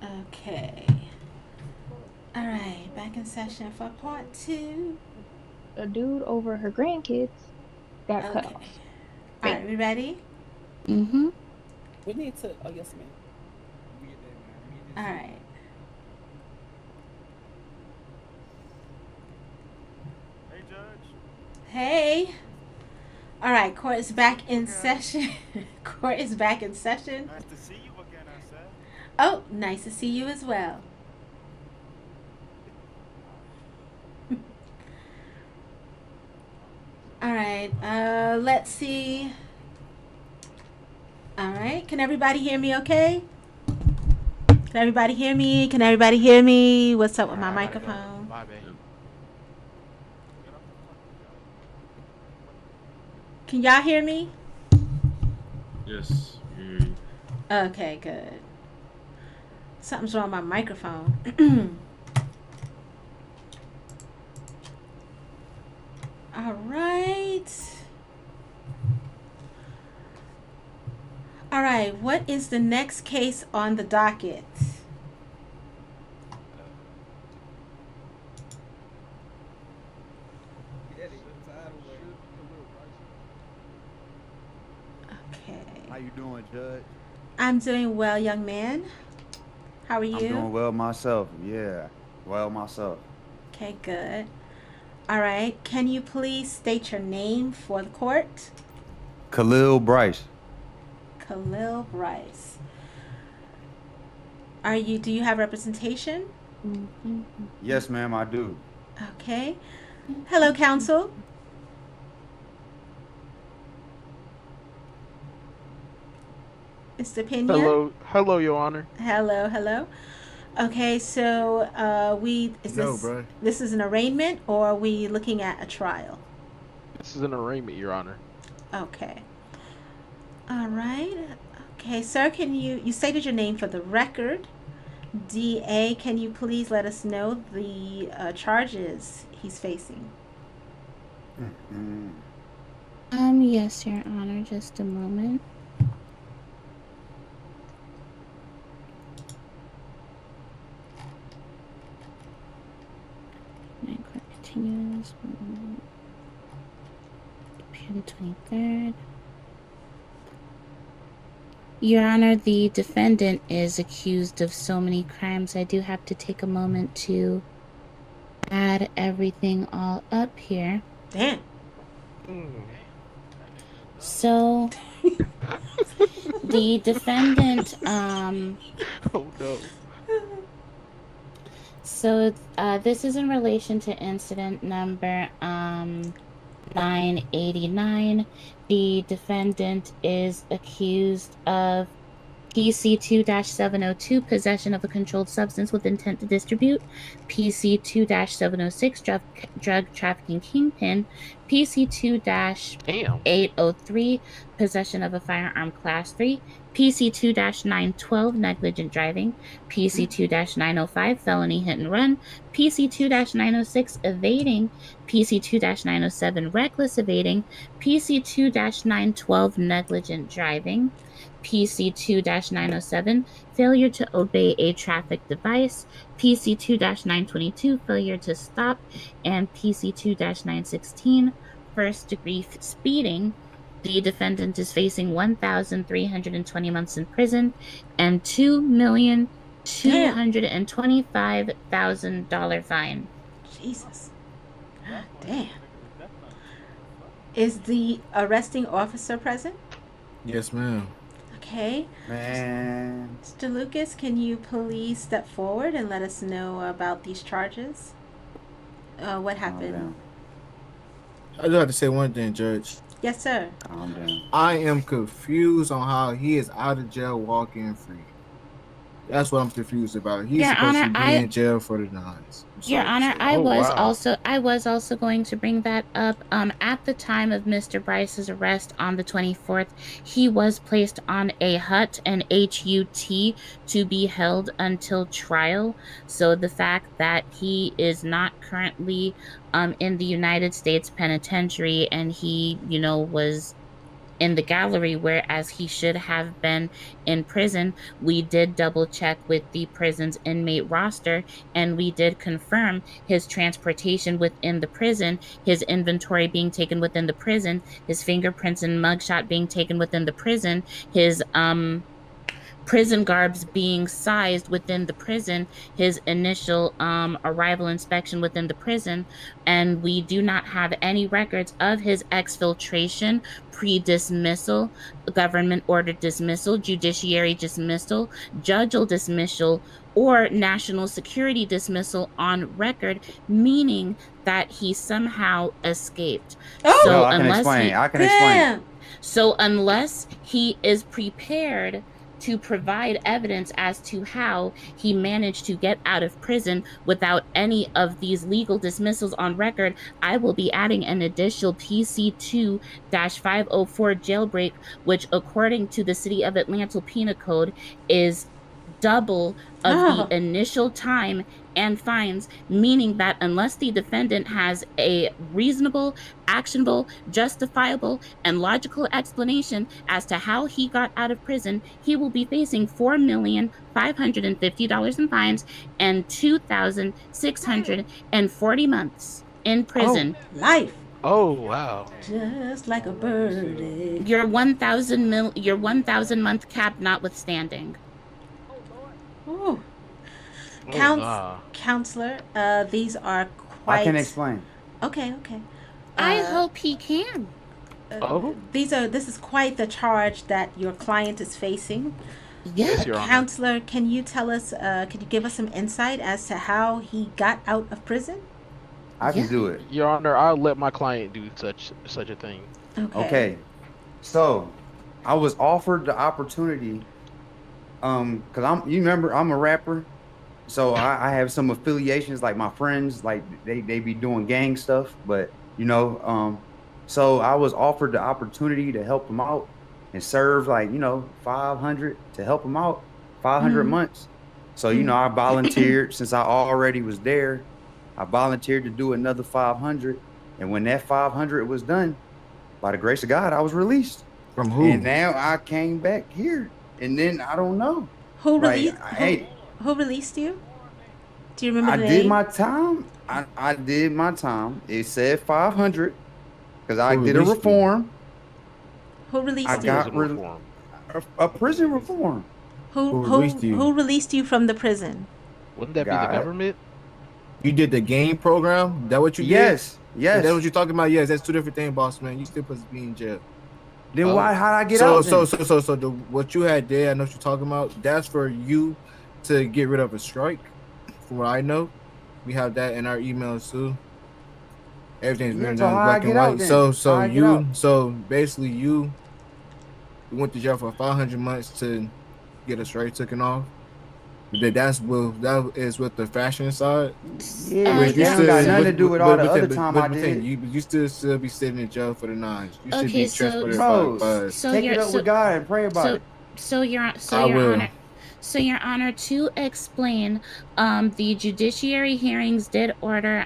Okay. All right, back in session for part 2. A dude over her grandkids got cut Okay. off. All Bam. right, we ready? Mm-hmm. We need to. Oh yes, ma'am. All right. Hey, Judge. Hey. All right, court is back You in again? session. Court is back in session. Nice to see you again, I said. Oh, nice to see you as well. All right. Let's see. All right. Can everybody hear me okay? Can everybody hear me? Can everybody hear me? What's up with my Alright, I gotta go. microphone? Bye, babe. Yep. Can y'all hear me? Yes. You. Okay, good. Something's wrong with my microphone. All right. All right. What is the next case on the docket? Okay. How you doing, Judge? I'm doing well, young man. How are I'm you? doing well myself. Yeah, well myself. Okay, good. All right. Can you please state your name for the court? Khalil Bryce. Khalil Bryce. Do you have representation? Mm-hmm. Yes, ma'am, I do. Okay. Hello, counsel. Mr. Pena. Hello, Your Honor. Hello. Okay, so No, bro. this is an arraignment, or are we looking at a trial? This is an arraignment, Your Honor. Okay. All right. Okay, sir, can you stated your name for the record? DA, can you please let us know the charges he's facing? Mm. Yes, Your Honor, just a moment. My court continues. Appear the 23rd. Your Honor, the defendant is accused of so many crimes. I do have to take a moment to add everything all up here. Damn. So, the defendant, Oh no. So this is in relation to incident number 989. The defendant is accused of PC2-702, possession of a controlled substance with intent to distribute, PC2-706, drug trafficking kingpin, PC2-803, possession of a firearm class 3, PC2-912, negligent driving, PC2-905, felony hit and run, PC2-906, evading, PC2-907, reckless evading, PC2-912, negligent driving, PC2-907, failure to obey a traffic device, PC2-922, failure to stop, and PC2-916, first degree speeding. The defendant is facing 1,320 months in prison and $2,225,000 fine. Jesus. God damn. Is the arresting officer present? Yes, ma'am. Okay. Man, Mr. Lucas, can you please step forward and let us know about these charges? What calm happened? down. I just have to say one thing, Judge. Yes, sir. Calm down. I am confused on how he is out of jail walking free. That's what I'm confused about. He's Your supposed Honor, to be in jail for the nines. Your Honor, Oh, I was also going to bring that up. At the time of Mr. Bryce's arrest on the 24th, he was placed on a HUT, an HUT, to be held until trial. So the fact that he is not currently in the United States Penitentiary and he, was in the gallery, whereas he should have been in prison. We did double check with the prison's inmate roster, and we did confirm his transportation within the prison, his inventory being taken within the prison, his fingerprints and mugshot being taken within the prison, his prison garbs being sized within the prison, his initial arrival inspection within the prison, and we do not have any records of his exfiltration, pre-dismissal, government ordered dismissal, judiciary dismissal, judicial dismissal, or national security dismissal on record, meaning that he somehow escaped. Oh, no, I can explain. I can explain. So unless he is prepared to provide evidence as to how he managed to get out of prison without any of these legal dismissals on record, I will be adding an additional PC2-504 jailbreak, which according to the City of Atlanta Penal Code is double of the initial time and fines, meaning that unless the defendant has a reasonable, actionable, justifiable, and logical explanation as to how he got out of prison, he will be facing $4,550 in fines and 2,640 months in prison. Life. Oh wow! Just like a birdie. Your 1,000 month cap notwithstanding. Ooh. Nah. Counselor, these are quite... I can explain. Okay. I hope he can. This is quite the charge that your client is facing. Yes, Your Honor. Counselor, can you tell us, could you give us some insight as to how he got out of prison? I can do it. Your Honor, I'll let my client do such a thing. Okay. So, I was offered the opportunity, cause you remember I'm a rapper, so I have some affiliations, like my friends, like they be doing gang stuff, but so I was offered the opportunity to help him out and serve 500 to help him out, 500 months. So I volunteered since I already was there. I volunteered to do another 500, and when that 500 was done, by the grace of God, I was released. From who? And now I came back here, and then I don't know. Who released? Who released you? Do you remember the name? I did my time. I did my time. It said 500 because I did a reform. Who released you? I got a prison reform. Who released you from the prison? Wouldn't that be the government? You did the game program? That what you did? Yes. That's what you're talking about? Yes, that's two different things, boss man. You still supposed to be in jail. Then how'd I get out? So what you had there, I know what you're talking about. That's for you to get rid of a strike. From what I know, we have that in our emails too. Everything's written down black and white. So basically you went to jail for 500 months to get a strike taken off. That is with the fashion side. Yeah, which got nothing to do with all the other time I did. You still be sitting in jail for the nines. You should Okay, be transported take it up with God and pray about it. Your Honor, to explain, the judiciary hearings did order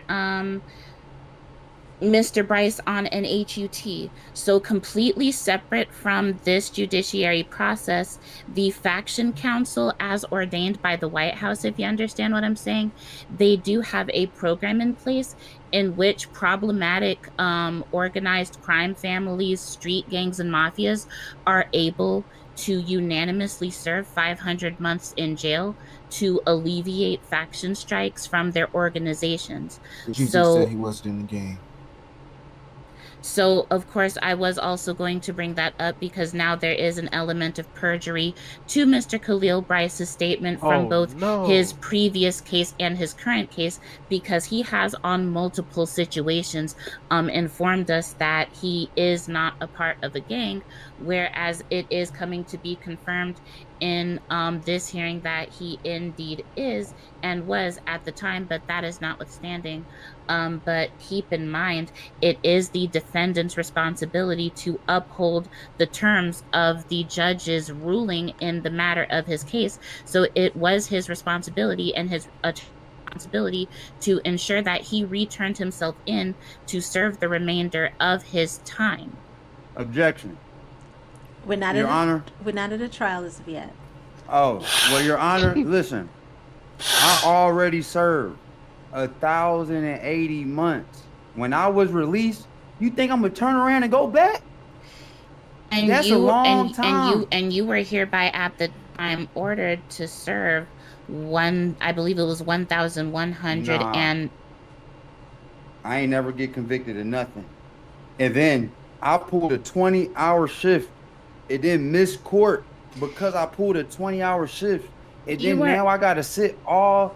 Mr. Bryce on an HUT. So completely separate from this judiciary process, the faction council, as ordained by the White House, if you understand what I'm saying, they do have a program in place in which problematic organized crime families, street gangs, and mafias are able to unanimously serve 500 months in jail to alleviate faction strikes from their organizations. You just said he wasn't in the game. So, of course, I was also going to bring that up because now there is an element of perjury to Mr. Khalil Bryce's statement from both his previous case and his current case, because he has on multiple situations informed us that he is not a part of a gang, whereas it is coming to be confirmed in this hearing that he indeed is and was at the time, but that is notwithstanding. But keep in mind, it is the defendant's responsibility to uphold the terms of the judge's ruling in the matter of his case. So it was his responsibility and his responsibility to ensure that he returned himself in to serve the remainder of his time. Objection. We're not Your Honor. We're not at a trial as of yet. Oh, well, Your Honor, listen. I already served 1,080 months. When I was released, you think I'm gonna turn around and go back? And That's a you long time. and you were hereby at the time ordered to serve I believe it was 1,100 Nah. and I ain't never get convicted of nothing. And then I pulled a 20-hour shift. It didn't miss court because I pulled a 20-hour shift. And then now I gotta sit all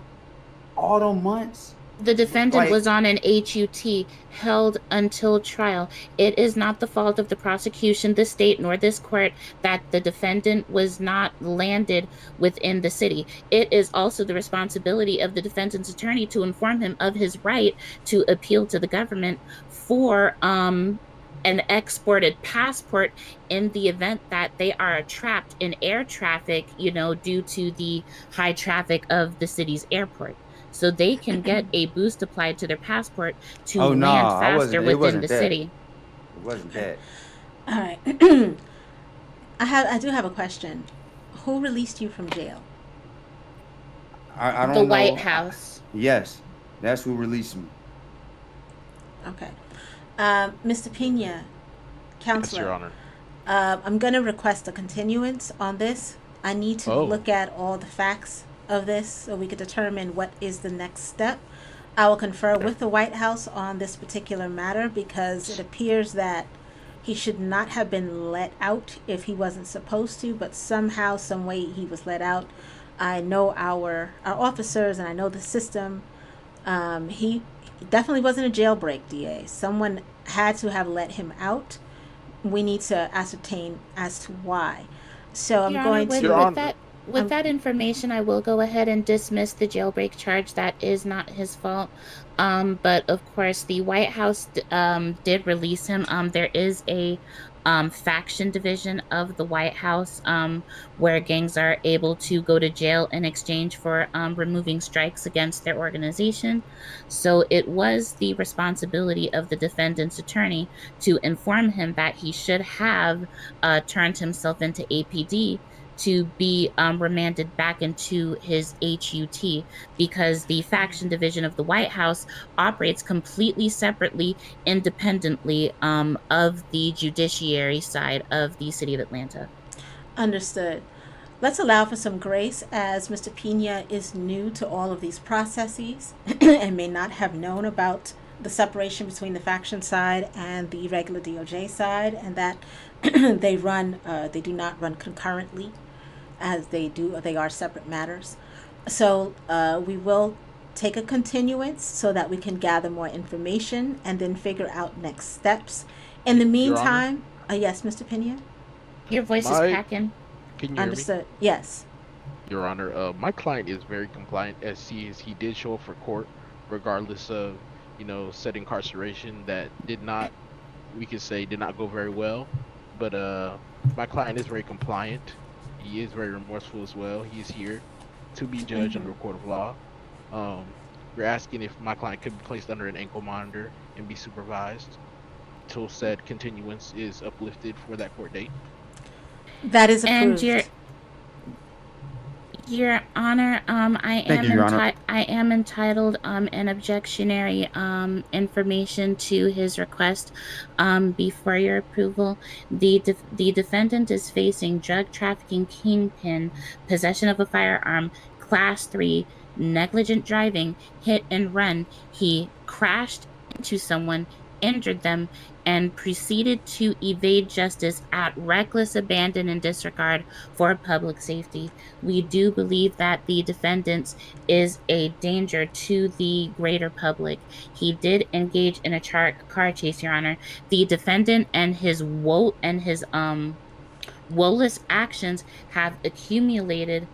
them months. The defendant was on an HUT held until trial. It is not the fault of the prosecution, the state, nor this court that the defendant was not landed within the city. It is also the responsibility of the defendant's attorney to inform him of his right to appeal to the government for an exported passport in the event that they are trapped in air traffic, due to the high traffic of the city's airport. So they can get a boost applied to their passport to land faster within the city. It wasn't that. All right. I do have a question. Who released you from jail? I don't know. The White House. Yes, that's who released me. Okay. Mr. Pena, Counselor. Yes, Your Honor. I'm going to request a continuance on this. I need to look at all the facts of this so we could determine what is the next step. I will confer with the White House on this particular matter because it appears that he should not have been let out if he wasn't supposed to, but somehow, some way he was let out. I know our officers and I know the system. He definitely wasn't a jailbreak, DA. Someone had to have let him out. We need to ascertain as to why. So I'm going to... With that information, I will go ahead and dismiss the jailbreak charge. That is not his fault. But of course, the White House did release him. There is a faction division of the White House where gangs are able to go to jail in exchange for removing strikes against their organization. So it was the responsibility of the defendant's attorney to inform him that he should have turned himself into APD to be remanded back into his HUT because the faction division of the White House operates completely separately, independently of the judiciary side of the city of Atlanta. Understood. Let's allow for some grace as Mr. Pena is new to all of these processes and may not have known about the separation between the faction side and the regular DOJ side, and that they do not run concurrently as they are separate matters. So we will take a continuance so that we can gather more information and then figure out next steps. In the meantime, yes, Mr. Pena? Your voice is cracking. Can you hear Understood. me? Yes. Your Honor, my client is very compliant as he did show up for court regardless of, said incarceration that did not go very well. But my client is very compliant. He is very remorseful as well. He is here to be judged under a court of law. We're asking if my client could be placed under an ankle monitor and be supervised until said continuance is uplifted for that court date. That is approved. And Your Honor, I am entitled an objectionary information to his request before your approval. The defendant is facing drug trafficking kingpin, possession of a firearm, class 3, negligent driving, hit and run. He crashed into someone, injured them, and proceeded to evade justice at reckless abandon and disregard for public safety. We do believe that the defendant is a danger to the greater public. He did engage in a car chase, Your Honor. The defendant and his woeless actions have accumulated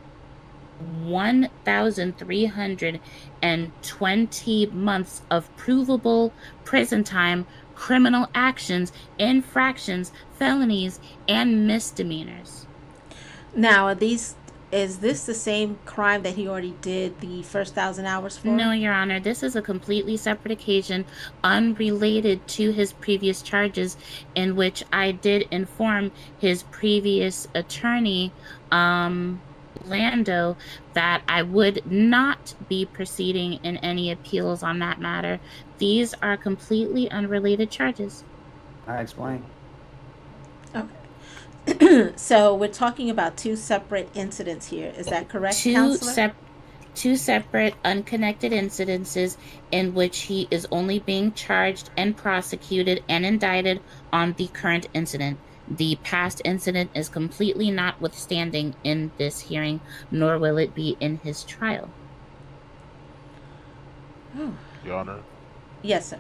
1,320 months of provable prison time, criminal actions, infractions, felonies, and misdemeanors. Now, are these is this the same crime that he already did the first 1,000 hours for? No, Your Honor, this is a completely separate occasion, unrelated to his previous charges, in which I did inform his previous attorney, Lando, that I would not be proceeding in any appeals on that matter. These are completely unrelated charges. I explain. Okay. So we're talking about two separate incidents here. Is that correct, Counselor? Two separate, unconnected incidences in which he is only being charged and prosecuted and indicted on the current incident. The past incident is completely notwithstanding in this hearing, nor will it be in his trial. Oh. Your Honor, Yes, sir.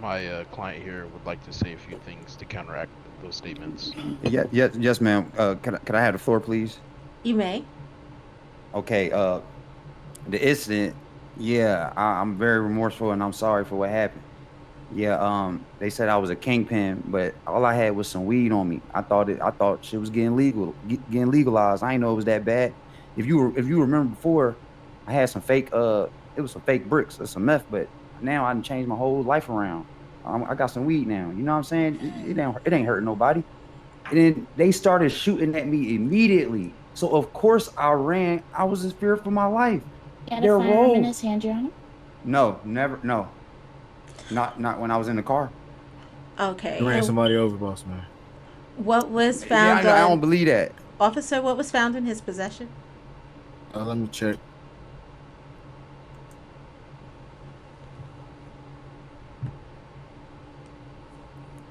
my client here would like to say a few things to counteract those statements. Yes, ma'am. Could I have the floor, please? You may. Okay. The incident. Yeah, I'm very remorseful and I'm sorry for what happened. Yeah. They said I was a kingpin, but all I had was some weed on me. I thought shit was getting legalized. I didn't know it was that bad. If you remember before, I had some fake. It was some fake bricks or some meth, but now I done changed my whole life around. I got some weed now. You know what I'm saying? It ain't hurting nobody. And then they started shooting at me immediately. So of course I ran. I was in fear for my life. He had a firearm in his hand, Your Honor? No, never. No, not when I was in the car. Okay. You ran somebody over, boss man. What was found? Yeah, I don't believe that. Officer, what was found in his possession? Let me check.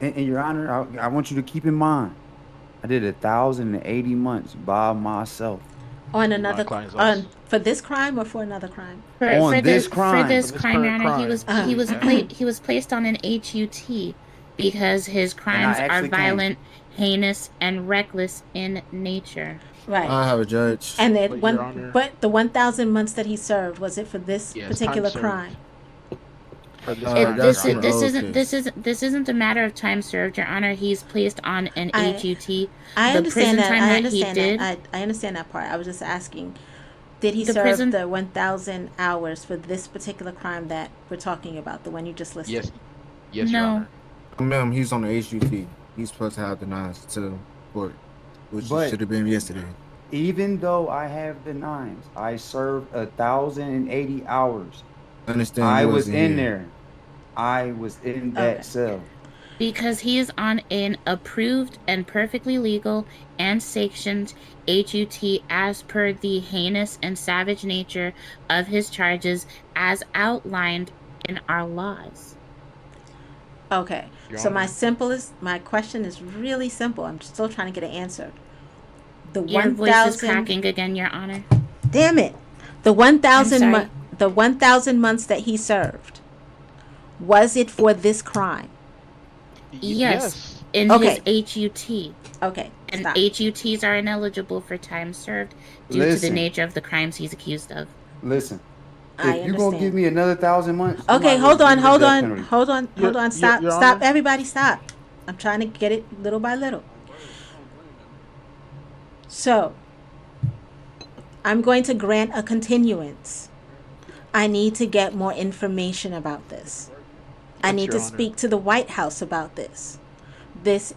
And Your Honor, I want you to keep in mind, I did 1,080 months by myself. On another for this crime or for another crime? For this crime, Your Honor, he was placed on an HUT because his crimes are violent, heinous, and reckless in nature. Right. I have a judge. And then but the 1,000 months that he served, was it for this particular crime? This isn't a matter of time served, Your Honor. He's placed on an HUT. I understand that. I understand that part. I was just asking, did he serve the 1,000 hours for this particular crime that we're talking about, the one you just listed? Yes, Your Honor. Ma'am, he's on the HUT. He's supposed to have the 9s to court, which should have been yesterday. Even though I have the 9s, I served 1,080 hours. I was in there. I was in that cell. Because he is on an approved and perfectly legal and sanctioned HUT as per the heinous and savage nature of his charges as outlined in our laws. Okay. So my question is really simple. I'm still trying to get an answer. Your voice is cracking again, Your Honor. Damn it. The 1,000 months that he served, was it for this crime? Yes. In his HUT. Okay. And HUTs are ineligible for time served due to the nature of the crimes he's accused of. Listen. If you're gonna give me another 1,000 months. Okay, hold on. Stop. Everybody stop. I'm trying to get it little by little. So I'm going to grant a continuance. I need to get more information about this. I need to speak to the White House about this. This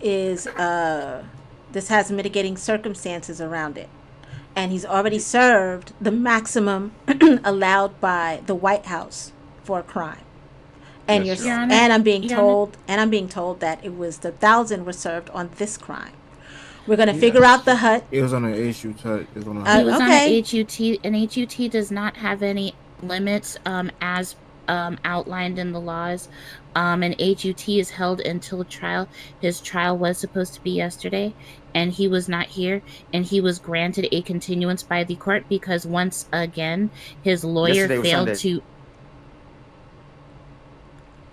has mitigating circumstances around it. And he's already served the maximum allowed by the White House for a crime. And I'm being told that it was the 1,000 were served on this crime. We're going to figure out the HUT. It was on an HUT. He was on an HUT. An HUT does not have any limits as outlined in the laws. An HUT is held until trial. His trial was supposed to be yesterday, and he was not here, and he was granted a continuance by the court because once again his lawyer failed to.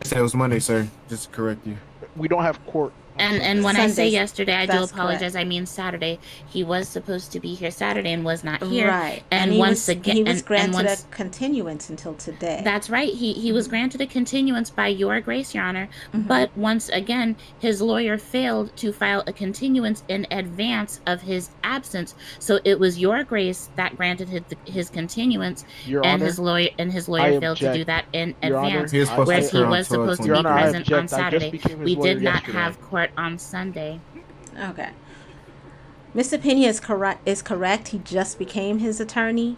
I said it was Monday, sir. Just to correct you. We don't have court And when I say Sundays. yesterday, I do That's apologize. correct. I mean Saturday. He was supposed to be here Saturday and was not here. Right. And And once again, he was and granted a once continuance until today. That's right. He was granted a continuance by your grace, Your Honor. Mm-hmm. But once again, his lawyer failed to file a continuance in advance of his absence. So it was your grace that granted his continuance, Your and Honor, his lawyer I failed to do object. that in Your Honor, advance, He was supposed to whereas he occur on was supposed to Your be 12/23. Honor, I present on object. I just Saturday. became his We lawyer did not yesterday. have court on Sunday. Okay. Mr. Pena is correct. He just became his attorney.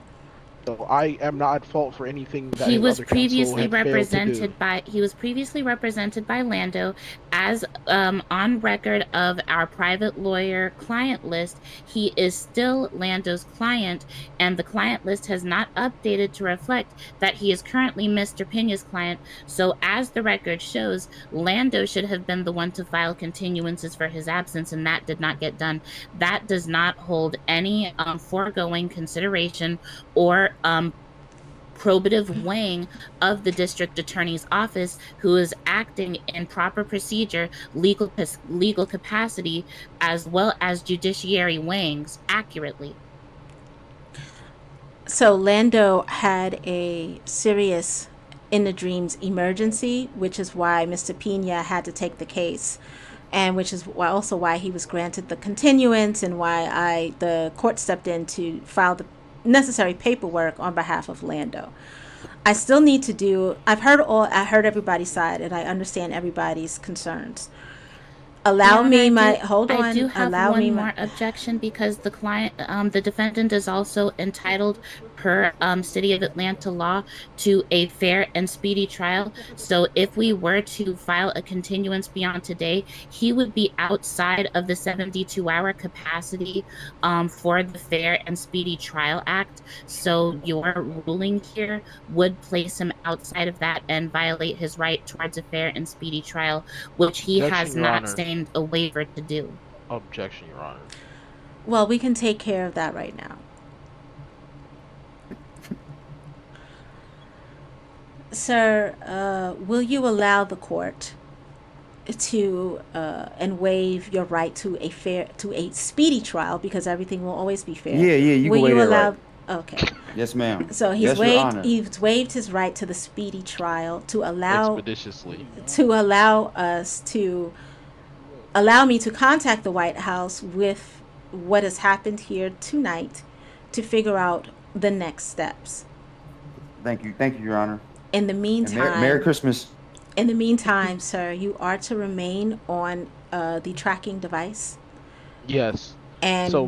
So I am not at fault for anything that He his was other counsel previously had failed to do. represented by Lando as on record of our private lawyer client list. He is still Lando's client, and the client list has not updated to reflect that he is currently Mr. Pena's client. So as the record shows, Lando should have been the one to file continuances for his absence, and that did not get done. That does not hold any foregoing consideration or probative weighing of the district attorney's office, who is acting in proper procedure, legal capacity, as well as judiciary weighings accurately. So Lando had a serious in the dreams emergency, which is why Mr. Pena had to take the case, and which is why he was granted the continuance, and why the court stepped in to file the necessary paperwork on behalf of Lando. I still need to do. I heard everybody's side, and I understand everybody's concerns. Allow me my hold on. I do have allow one me more my, objection, because the defendant is also entitled per City of Atlanta law to a fair and speedy trial. So if we were to file a continuance beyond today, he would be outside of the 72-hour capacity for the Fair and Speedy Trial Act. So your ruling here would place him outside of that and violate his right towards a fair and speedy trial, which he Objection, has Your not Honor. signed a waiver to do. Objection, Your Honor. well, we can take care of that right now. Sir, will you allow the court to and waive your right to a speedy trial, because everything will always be fair? Yeah, you Will can waive you that allow? right. Okay. Yes, ma'am. So Yes, Your Honor. he's waived his right to the speedy trial to allow Expeditiously. us to allow me to contact the White House with what has happened here tonight to figure out the next steps. Thank you, Your Honor. In the And meantime, Merry Christmas. in the meantime, sir, you are to remain on the tracking device, Yes. and So,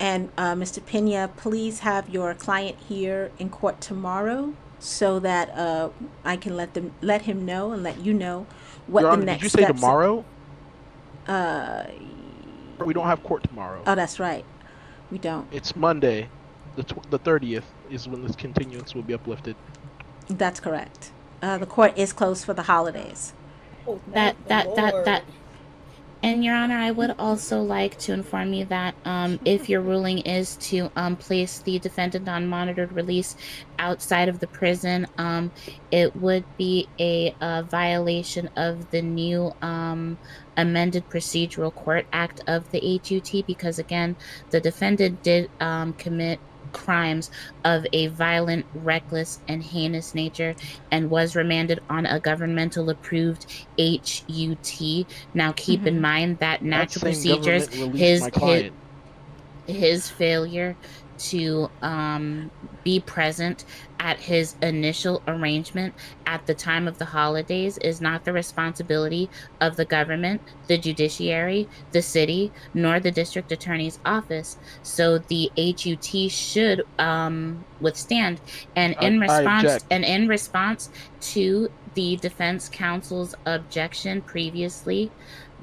Mr. Pena, please have your client here in court tomorrow, so that I can let him know and let you know what Your the Honor, next did you say steps. tomorrow? Uh, We don't have court tomorrow. oh, that's right. We don't. It's Monday, the 30th is when this continuance will be uplifted. That's correct. The court is closed for the holidays. Oh, That thank the that Lord. that And Your Honor, I would also like to inform you that if your ruling is to place the defendant on monitored release outside of the prison, it would be a violation of the new amended Procedural Court Act of the HUT, because again, the defendant did commit crimes of a violent, reckless, and heinous nature, and was remanded on a governmental approved HUT. Now keep in mind that natural That same procedures, government released my client. his failure to be present at his initial arrangement at the time of the holidays is not the responsibility of the government, the judiciary, the city, nor the district attorney's office. So the HUT should withstand. And in response to the defense counsel's objection previously,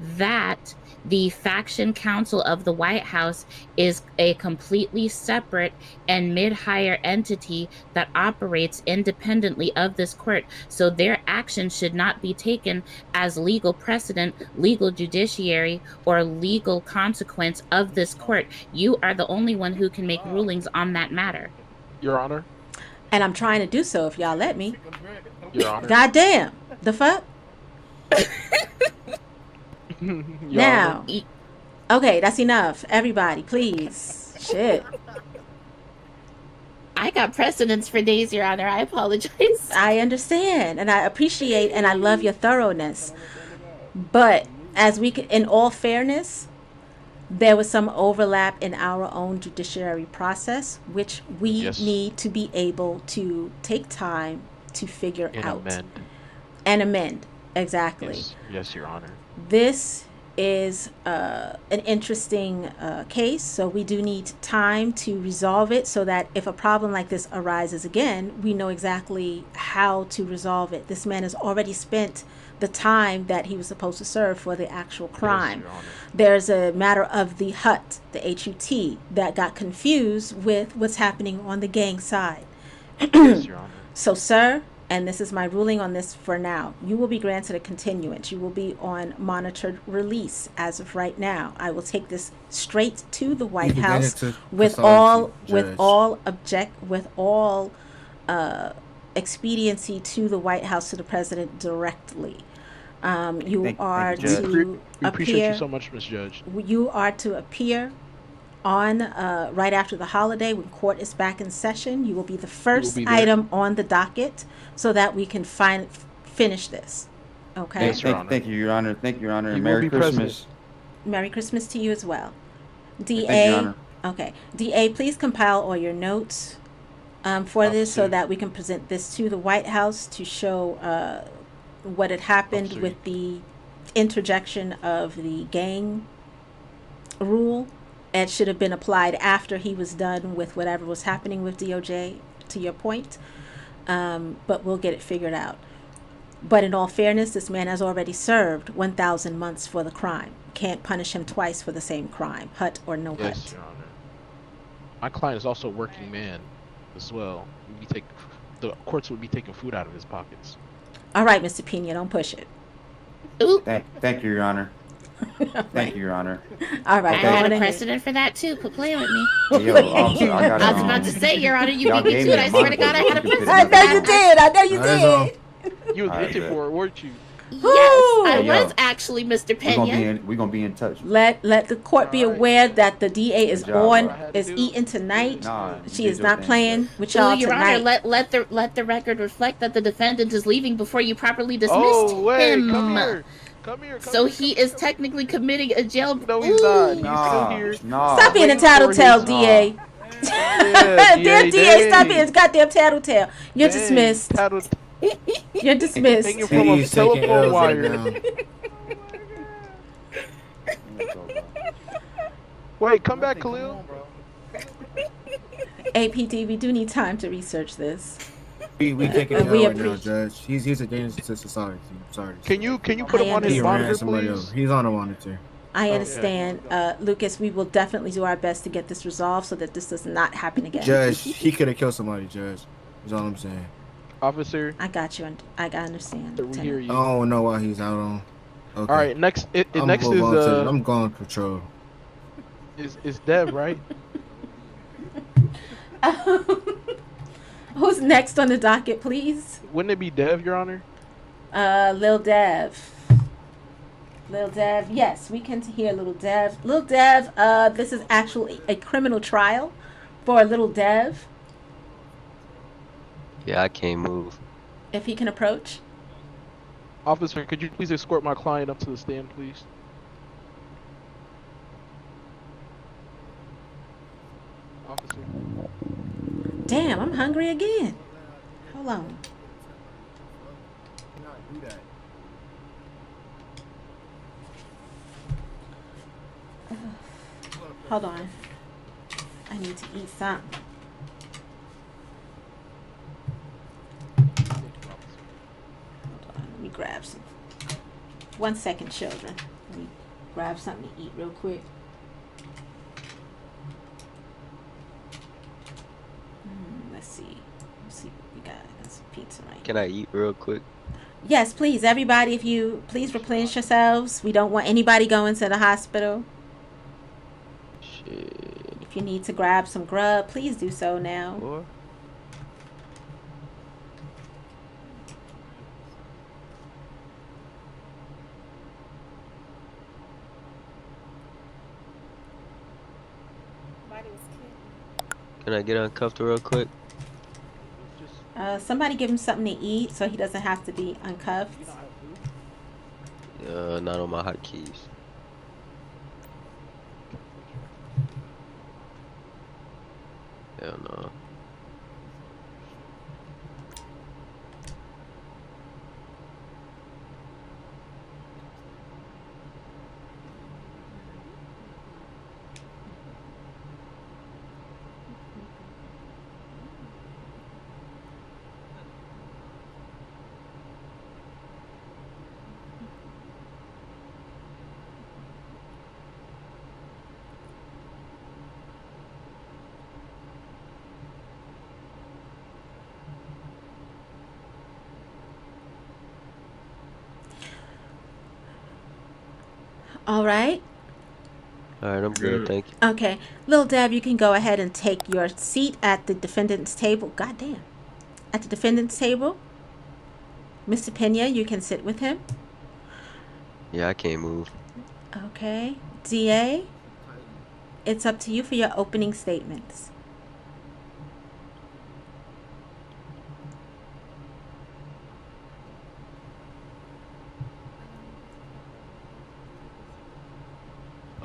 that the faction counsel of the White House is a completely separate and mid-higher entity that operates independently of this court. So their action should not be taken as legal precedent, legal judiciary, or legal consequence of this court. You are the only one who can make rulings on that matter. Your Honor. And I'm trying to do so if y'all let me. Your Honor. God damn. The fuck? Your Honor. Now, okay, that's enough. Everybody, please. Shit. I got precedence for days, Your Honor. I apologize. I understand and I appreciate and I love your thoroughness. But as we could, in all fairness, there was some overlap in our own judiciary process, which we Yes. need to be able to take time to figure And out amend. and amend. Exactly. Yes, Your Honor. This is an interesting case, so we do need time to resolve it so that if a problem like this arises again, we know exactly how to resolve it. This man has already spent the time that he was supposed to serve for the actual crime. Yes, Your Honor. There's a matter of the HUT, the HUT, that got confused with what's happening on the gang side. Yes, Your Honor. So, sir, and this is my ruling on this for now, you will be granted a continuance. You will be on monitored release as of right now. I will take this straight to the White You can get House it to with authority, all Judge. with all expediency to the White House, to the president directly. You Thank you, are Judge. to We appreciate appear. you so much, Miss Judge. You are to appear on right after the holiday when court is back in session. You will be the first be there. item on the docket so that we can finish this. Okay. Yes, Your Honor. Thank you, Your Honor. Thank you, Your Honor. You And will Merry be Christmas. Merry Christmas to you as well. Thank you, Your DA. Honor. Okay. DA, please compile all your notes for this so Officer. that we can present this to the White House to show what had happened Officer. with the interjection of the gang rule. It should have been applied after he was done with whatever was happening with DOJ, to your point. But we'll get it figured out. But in all fairness, this man has already served 1,000 months for the crime. Can't punish him twice for the same crime, HUT or no Yes, HUT. Your Honor. My client is also a working man as well. The courts would be taking food out of his pockets. All right, Mr. Pena, don't push it. Ooh, Thank you, Your Honor. Thank you, Your Honor. All right, I go had on a ahead. precedent for that too. Quit playing with me. Hey, yo, officer, I got I was about to say, Your Honor, you y'all beat me gave to me it. a I swear to God, I monitor. had a You can put it precedent. in I my know you back. did. I know you That's all. did. You was Alright, hinted bet. for it, weren't you? Yes, Woo! I Hey, yo. was actually Mr. Pena. We gonna be in touch. Let the court be All right. aware that the DA is Good job, on, bro. is eating tonight. Nah, you She did is your not thing, playing Judge. with Ooh, y'all Your Honor, tonight. let the record reflect that the defendant is leaving before you properly dismissed Oh, wait, him. come here. Come here. So he is technically committing a jail. No, he's not. Ooh. He's still here. Nah. Stop being a waiting for tattletale, his- DA. Yeah, Dear DA, stop dang. being goddamn tattletale. You're Dang, dismissed. You're dismissed. Hanging from a He's taking telephone L's right wire. now. Wait, come back, Khalil. APD, we do need time to research this. We taking And L we right now, appreciate- Judge. He's a danger to society. I'm sorry. Can you put I him on He his understand. ran monitor, somebody please? over. He's on a monitor. I Okay. understand. Lucas, we will definitely do our best to get this resolved so that this does not happen again. Judge, he could have killed somebody, Judge. That's all I'm saying. Officer, I got you. I understand. we hear Lieutenant. you. I don't know why he's out on. Okay. All right, next next move on to- is I'm going control. is Dev, right? Who's next on the docket, please? Wouldn't it be Dev, Your Honor? Lil Dev. Lil Dev. Yes, we can hear Little Dev. Lil Dev, this is actually a criminal trial for Little Dev. Yeah, I can't move. If he can approach. Officer, could you please escort my client up to the stand, please? Officer. Damn, I'm hungry again. Hold on. Hold on. I need to eat something. Hold on, let me grab some. 1 second, children. Let me grab something to eat real quick. Let's see. Let's see what we got. I got some pizza right here. Can I eat real quick? Yes, please, everybody, if you please replenish yourselves. We don't want anybody going to the hospital. Shit. If you need to grab some grub, please do so now. Boy. Can I get uncuffed real quick? Just Somebody give him something to eat so he doesn't have to be uncuffed. you don't have food. Not on my hotkeys. Hell no. All right. All right, I'm good. Thank you. Okay. Little Deb, you can go ahead and take your seat at the defendant's table. God damn. At the defendant's table. Mr. Pena, you can sit with him. Yeah, I can't move. Okay. DA, it's up to you for your opening statements.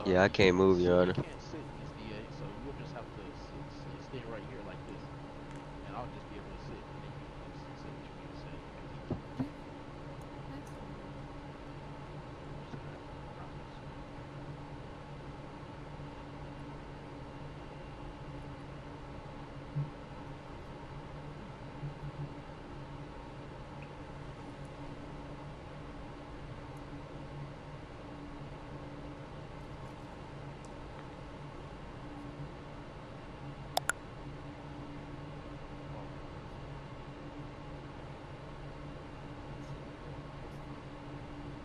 Yeah, I can't move, Your Honor. You can't sit, Miss DA, so you'll just have to stay right here like this, and I'll just be able to sit, and then you can just say what you need to say.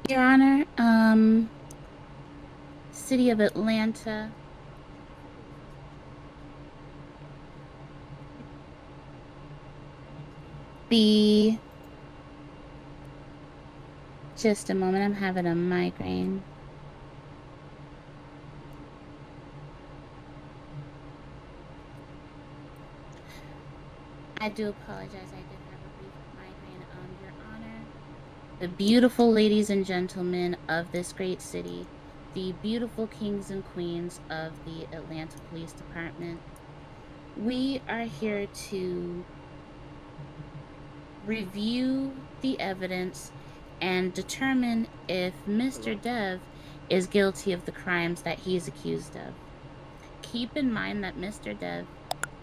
Your Honor, City of Atlanta. Just a moment, I'm having a migraine. I do apologize, I did have a brief migraine. Your Honor, the beautiful ladies and gentlemen of this great city, the beautiful kings and queens of the Atlanta Police Department, we are here to review the evidence and determine if Mr. Dev is guilty of the crimes that he is accused of. Keep in mind that Mr. Dev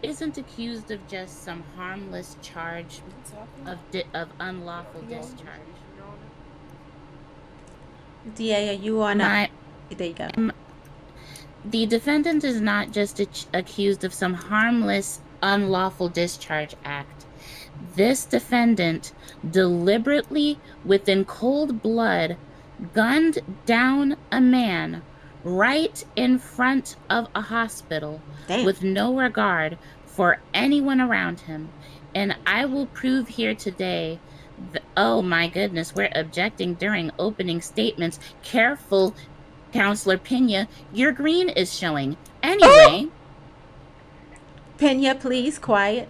isn't accused of just some harmless charge of unlawful discharge. DA, are you on a... There you go. The defendant is not just accused of some harmless unlawful discharge act. This defendant deliberately, within cold blood, gunned down a man right in front of a hospital. Damn. With no regard for anyone around him. And I will prove here today oh my goodness, we're objecting during opening statements. Careful, Counselor Pena, your green is showing. Anyway. Pena, please, quiet.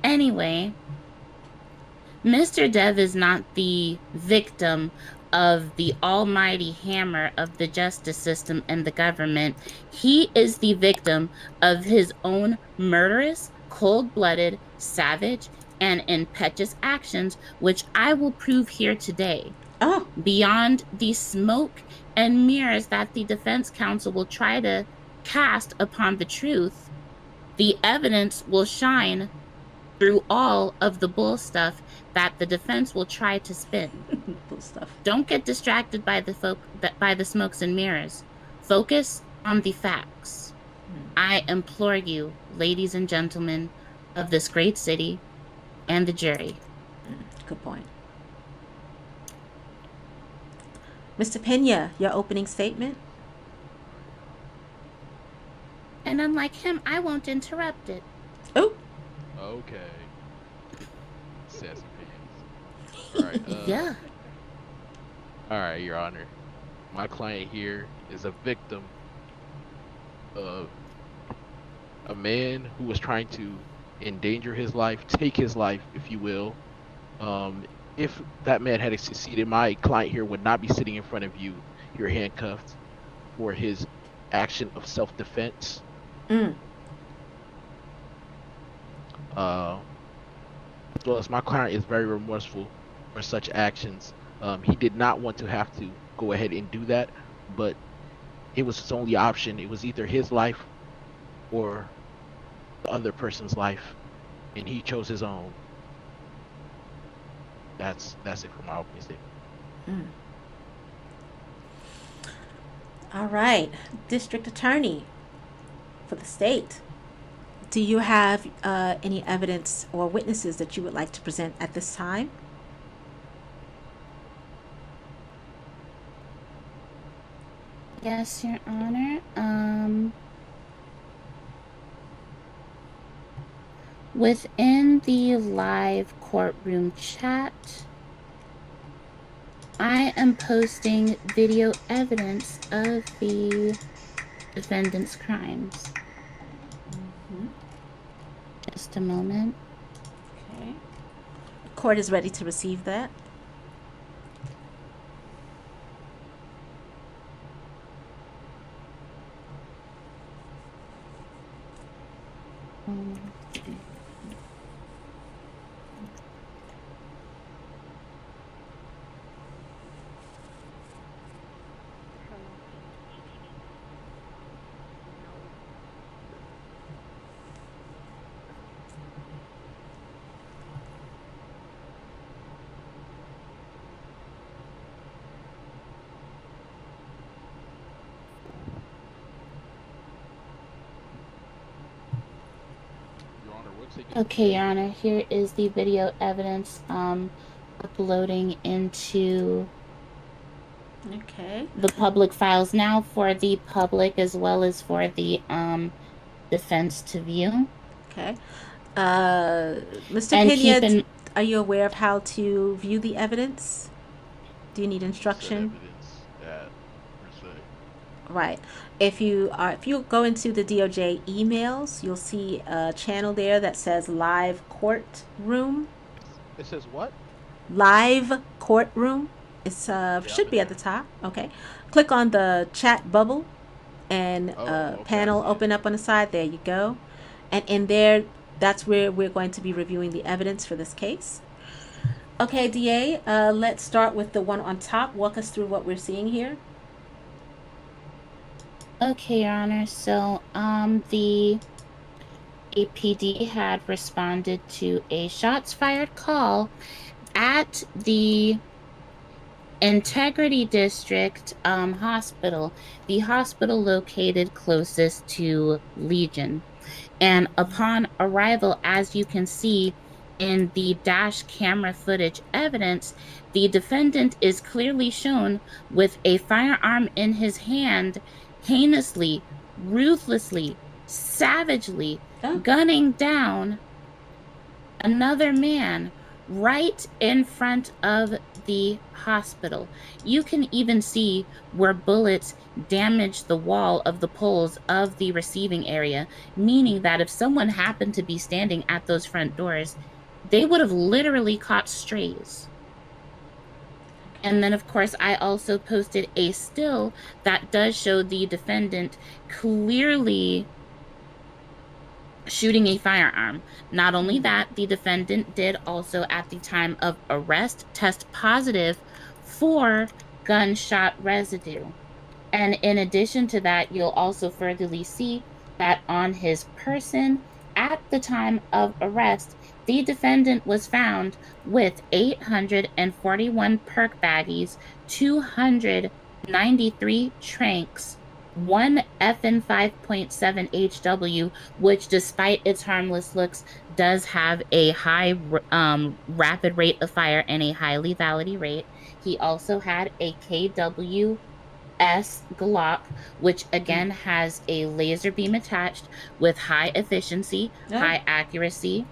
Anyway, Mr. Dev is not the victim of the almighty hammer of the justice system and the government. He is the victim of his own murderous, cold-blooded, savage, and impetuous actions, which I will prove here today. Oh. Beyond the smoke and mirrors that the defense counsel will try to cast upon the truth, the evidence will shine through all of the bull stuff that the defense will try to spin. Bull stuff. Don't get distracted by the smokes and mirrors. Focus on the facts. I implore you, ladies and gentlemen of this great city and the jury. Good point. Mr. Pena, your opening statement? And unlike him, I won't interrupt it. Oh. Okay. Sassy pants. Alright, yeah. Alright, Your Honor. My client here is a victim of a man who was trying to endanger his life, take his life, if you will. If that man had succeeded, my client here would not be sitting in front of you. You're handcuffed for his action of self-defense. Mm. As well as my client is very remorseful for such actions. He did not want to have to go ahead and do that, but it was his only option. It was either his life or the other person's life, and he chose his own. That's it for my opening statement. Mm. All right, District Attorney for the state. Do you have any evidence or witnesses that you would like to present at this time? Yes, Your Honor. Within the live courtroom chat, I am posting video evidence of the defendant's crimes. Mm-hmm. Just a moment. Okay. The court is ready to receive that. Okay, Your Honor, here is the video evidence uploading into Okay. the public files now for the public as well as for the defense to view. Okay. Mr. Pena, are you aware of how to view the evidence? Do you need instruction? Evidence that per se. Right. If you go into the DOJ emails, you'll see a channel there that says live courtroom. It says what? Live courtroom. It's should be at the top. Okay. Click on the chat bubble and okay, panel open up on the side. There you go. And in there, that's where we're going to be reviewing the evidence for this case. Okay, DA, let's start with the one on top. Walk us through what we're seeing here. Okay, Your Honor. So, the APD had responded to a shots fired call at the Integrity District hospital, the hospital located closest to Legion. And upon arrival, as you can see in the dash camera footage evidence, the defendant is clearly shown with a firearm in his hand, heinously, ruthlessly, savagely gunning down another man right in front of the hospital. You can even see where bullets damaged the wall of the poles of the receiving area, meaning that if someone happened to be standing at those front doors, they would have literally caught strays. And then, of course, I also posted a still that does show the defendant clearly shooting a firearm. Not only that, the defendant did also at the time of arrest test positive for gunshot residue. And in addition to that, you'll also furtherly see that on his person at the time of arrest, the defendant was found with 841 perk baggies, 293 tranks, one FN 5.7 HW, which despite its harmless looks, does have a high rapid rate of fire and a high lethality rate. He also had a KW S Glock, which again has a laser beam attached with high efficiency, high accuracy,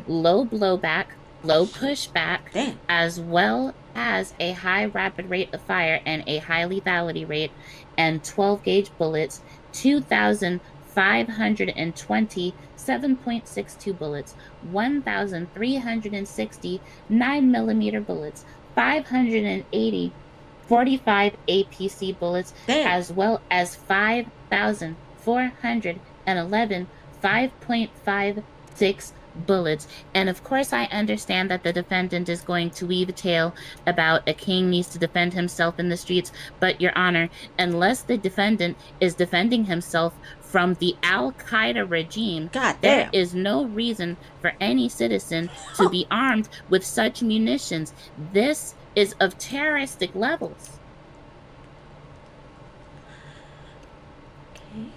low blowback, low pushback, as well as a high rapid rate of fire and a high lethality rate, and 12 gauge bullets, 2,500 520 7.62 bullets, 1,360 9mm bullets, 580 45 APC bullets, Damn. as well as 5,411 5.56 bullets. And of course, I understand that the defendant is going to weave a tale about a king needs to defend himself in the streets. But, Your Honor, unless the defendant is defending himself from the Al Qaeda regime, God there damn. is no reason for any citizen to be armed with such munitions. This is of terroristic levels. Okay.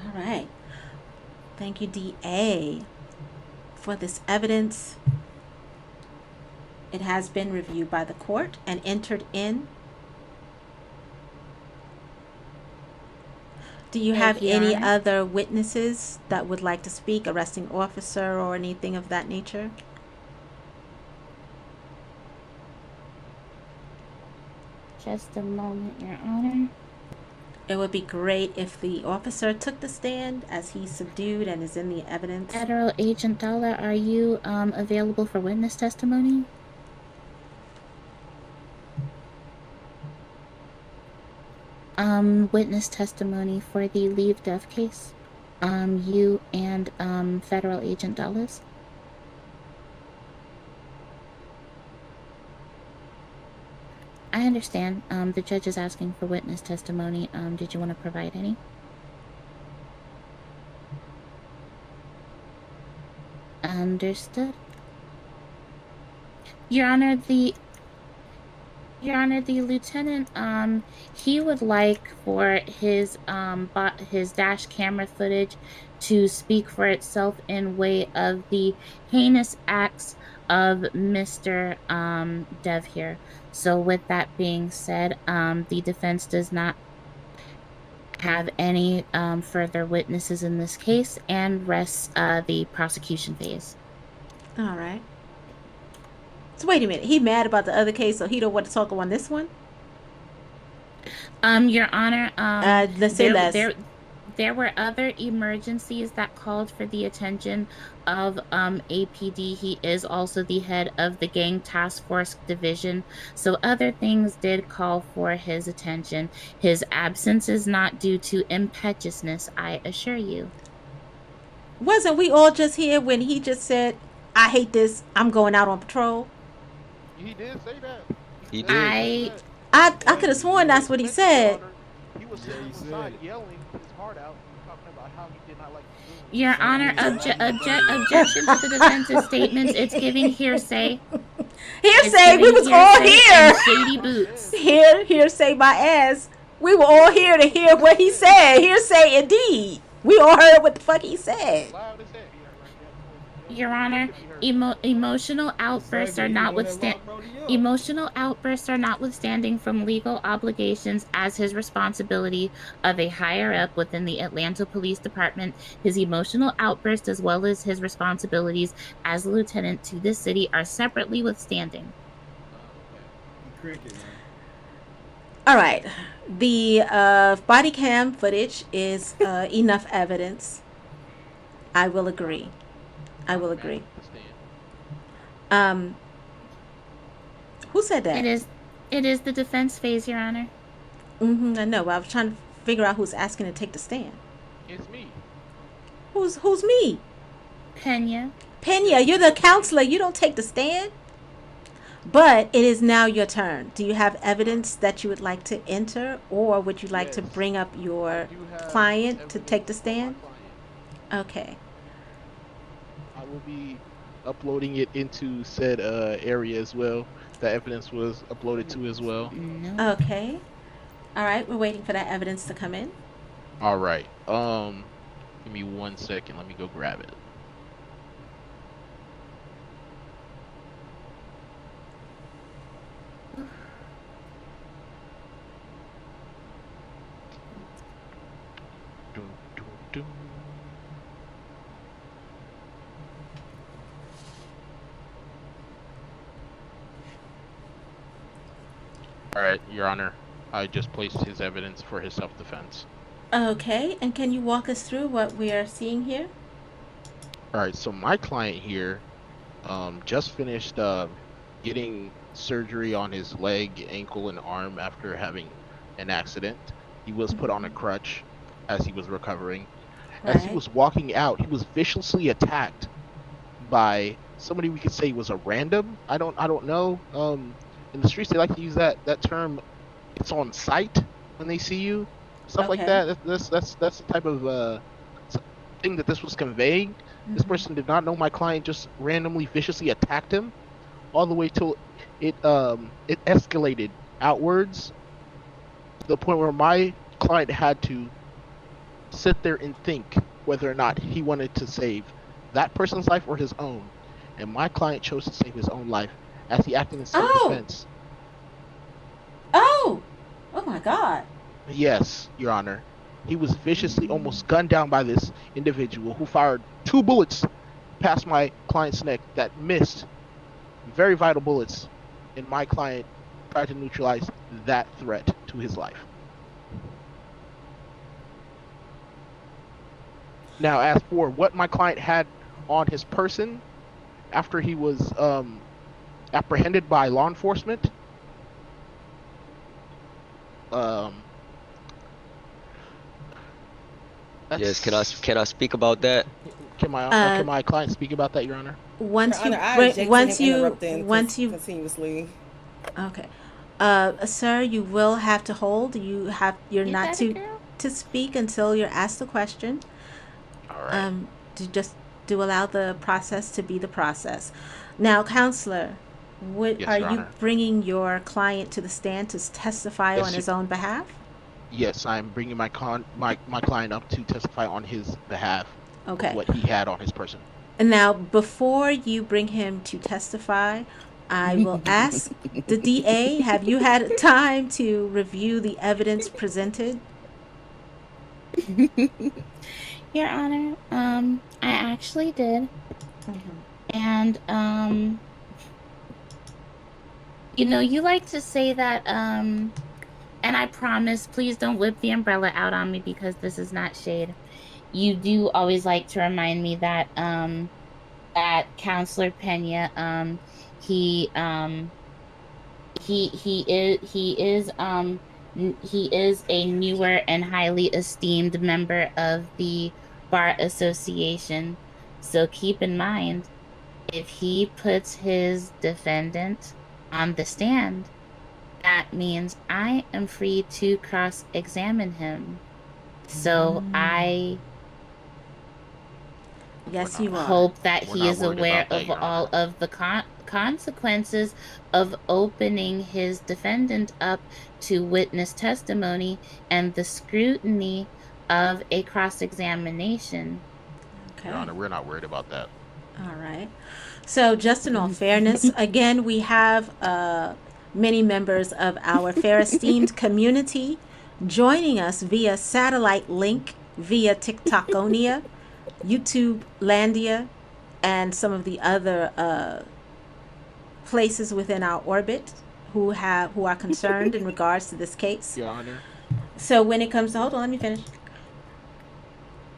All right. Thank you, DA, for this evidence. It has been reviewed by the court and entered in. Do you have Your any Honor. other witnesses that would like to speak, arresting officer or anything of that nature? Just a moment, Your Honor. It would be great if the officer took the stand as he's subdued and is in the evidence. Federal Agent Dollar, are you available for witness testimony? Witness testimony for the leave death case. You and Federal Agent Dollars. I understand. The judge is asking for witness testimony. Did you want to provide any? Understood. Your Honor, the lieutenant, he would like for his dash camera footage to speak for itself in way of the heinous acts of Mr. Dev here. So with that being said, the defense does not have any further witnesses in this case and rests the prosecution phase. All right. So wait a minute. He mad about the other case, so he don't want to talk on this one? Your Honor, let's say less. There were other emergencies that called for the attention of APD. He is also the head of the Gang Task Force Division, so other things did call for his attention. His absence is not due to impetuousness, I assure you. Wasn't we all just here when he just said, I hate this, I'm going out on patrol? He did say that. He did. I could have sworn that's what he said. He was sitting on the side yelling his heart out, talking about how he did not like the Your Honor, objection to the defense's statements. It's giving hearsay. Hearsay? We was all here. Shady boots. Hearsay my ass. We were all here to hear what he said. Hearsay indeed. We all heard what the fuck he said. Your Honor, emotional outbursts are notwithstanding from legal obligations as his responsibility of a higher up within the Atlanta Police Department. His emotional outbursts, as well as his responsibilities as a lieutenant to this city, are separately withstanding. All right. The body cam footage is enough evidence. I will agree. Who said that? It is the defense phase, Your Honor. I know, but I was trying to figure out who's asking to take the stand. It's me. Who's me? Pena, you're the counselor. You don't take the stand. But it is now your turn. Do you have evidence that you would like to enter, or would you like to bring up your client to take the stand? Okay. I will be uploading it into said area as well. That evidence was uploaded to as well. No. Okay. All right. We're waiting for that evidence to come in. All right. Give me 1 second. Let me go grab it. All right, Your Honor. I just placed his evidence for his self-defense. Okay, and can you walk us through what we are seeing here? All right, so my client here just finished getting surgery on his leg, ankle, and arm after having an accident. He was put on a crutch as he was recovering. As he Right. was walking out, he was viciously attacked by somebody we could say was a random. I don't know. In the streets they like to use that term. It's on sight when they see you, stuff like Okay. that. That's the type of thing that this was conveying. This Mm-hmm. person did not know my client just randomly viciously attacked him all the way till it escalated outwards to the point where my client had to sit there and think whether or not he wanted to save that person's life or his own. And my client chose to save his own life as he acted in Oh! self-defense. Oh! Oh my God. Yes, Your Honor. He was viciously almost gunned down by this individual who fired 2 bullets past my client's neck that missed, very vital bullets, and my client tried to neutralize that threat to his life. Now, as for what my client had on his person after he was apprehended by law enforcement, um, Yes, that's can I speak about that? Uh, can my client speak about that, Your Honor? Your once you Honor, I bring, object to him once you, interrupting once you, continuously. okay. Sir, you will have to hold. You're You not got it, girl? to speak until you're asked the question. All right. To just do allow the process to be the process. Now, counselor, Yes, are Your you Honor. bringing your client to the stand to testify on Yes, his own behalf? yes, I'm bringing my client up to testify on his behalf of Okay. what he had on his person. And now, before you bring him to testify, I will ask the DA, have you had time to review the evidence presented? Your Honor, I actually did. And you like to say that and I promise, please don't whip the umbrella out on me because this is not shade. You do always like to remind me that that Counselor Pena he um he is a newer and highly esteemed member of the Bar Association. So keep in mind, if he puts his defendant on the stand, that means I am free to cross-examine him. So I We're Yes, not you are. hope that we're he not is worried aware about that, of Your all Honor. of the consequences of opening his defendant up to witness testimony and the scrutiny of a cross-examination. Your Okay. Honor, we're not worried about that. All right. So, just in all fairness, again, we have many members of our fair esteemed community joining us via satellite link, via TikTokonia, YouTube Landia, and some of the other places within our orbit who are concerned in regards to this case. Your Honor. So when it comes to hold on, let me finish.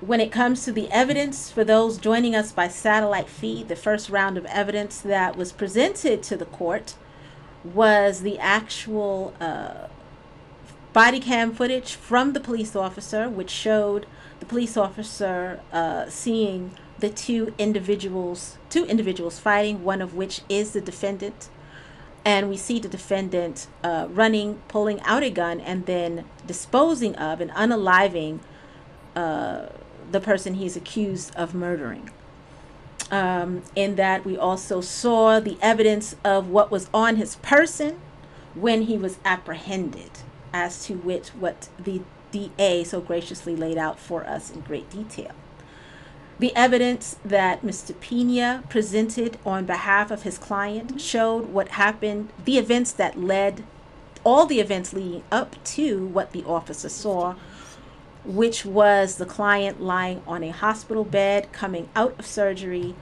When it comes to the evidence for those joining us by satellite feed, the first round of evidence that was presented to the court was the actual body cam footage from the police officer, which showed the police officer seeing the two individuals fighting, one of which is the defendant. And we see the defendant running, pulling out a gun, and then disposing of and unaliving the person he's accused of murdering. In that, we also saw the evidence of what was on his person when he was apprehended, as to what the DA so graciously laid out for us in great detail. The evidence that Mr. Pena presented on behalf of his client showed what happened, the events that led, all the events leading up to what the officer saw, which was the client lying on a hospital bed, coming out of surgery,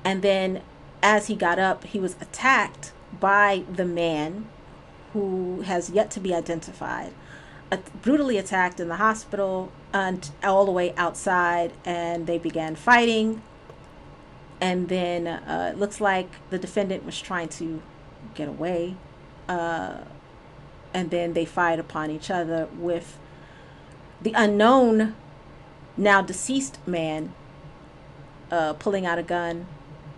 and then as he got up, he was attacked by the man who has yet to be identified, brutally attacked in the hospital and all the way outside, and they began fighting. And then it looks like the defendant was trying to get away. Uh, and then they fired upon each other with the unknown, now deceased man pulling out a gun,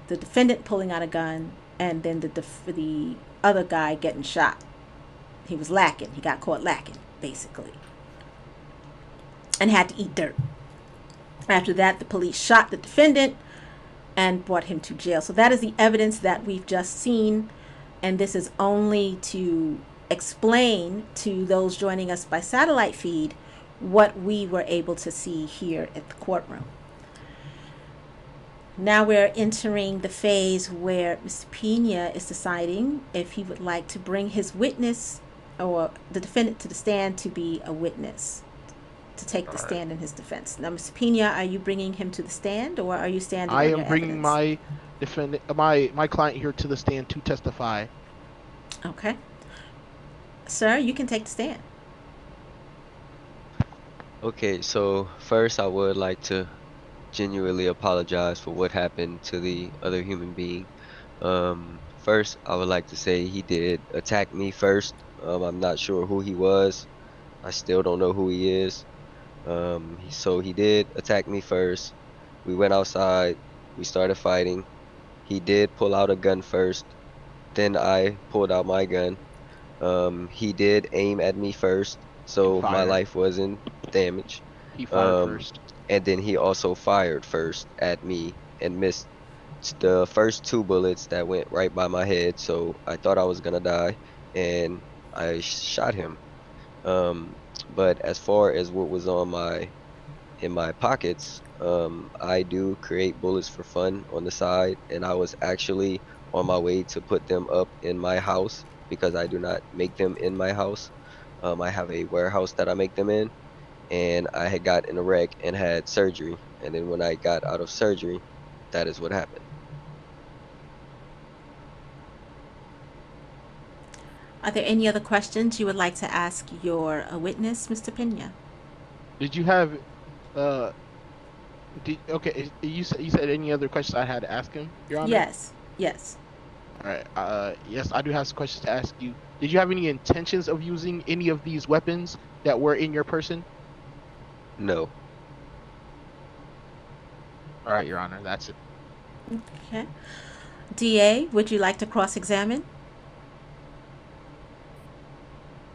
the defendant pulling out a gun, and then the other guy getting shot. He was lacking. He got caught lacking, basically, and had to eat dirt. After that, the police shot the defendant and brought him to jail. So that is the evidence that we've just seen, and this is only to explain to those joining us by satellite feed what we were able to see here at the courtroom. Now we're entering the phase where Mr. Pena is deciding if he would like to bring his witness or the defendant to the stand to be a witness, to take the stand in his defense. Now, Mr. Pena, are you bringing him to the stand, or are you standing I on your am bringing evidence? my defendant, my client here to the stand to testify. Okay. Sir, you can take the stand. Okay, so first I would like to genuinely apologize for what happened to the other human being. First, I would like to say he did attack me first. I'm not sure who he was. I still don't know who he is. So he did attack me first. We went outside. We started fighting. He did pull out a gun first. Then I pulled out my gun. He did aim at me first, so my Fired. life wasn't damaged. He fired Um, first. and then he also fired first at me and missed the first 2 bullets that went right by my head, so I thought I was gonna die, and I shot him. But as far as what was in my pockets, I do create bullets for fun on the side, and I was actually on my way to put them up in my house because I do not make them in my house. I have a warehouse that I make them in, and I had got in a wreck and had surgery. And then when I got out of surgery, that is what happened. Are there any other questions you would like to ask your witness, Mr. Pena? Did you have okay, you said any other questions I had to ask him, Your Honor? Yes. Yes. All right. Yes, I do have some questions to ask you. Did you have any intentions of using any of these weapons that were in your person? No. All right, Your Honor, that's it. Okay. DA, would you like to cross-examine?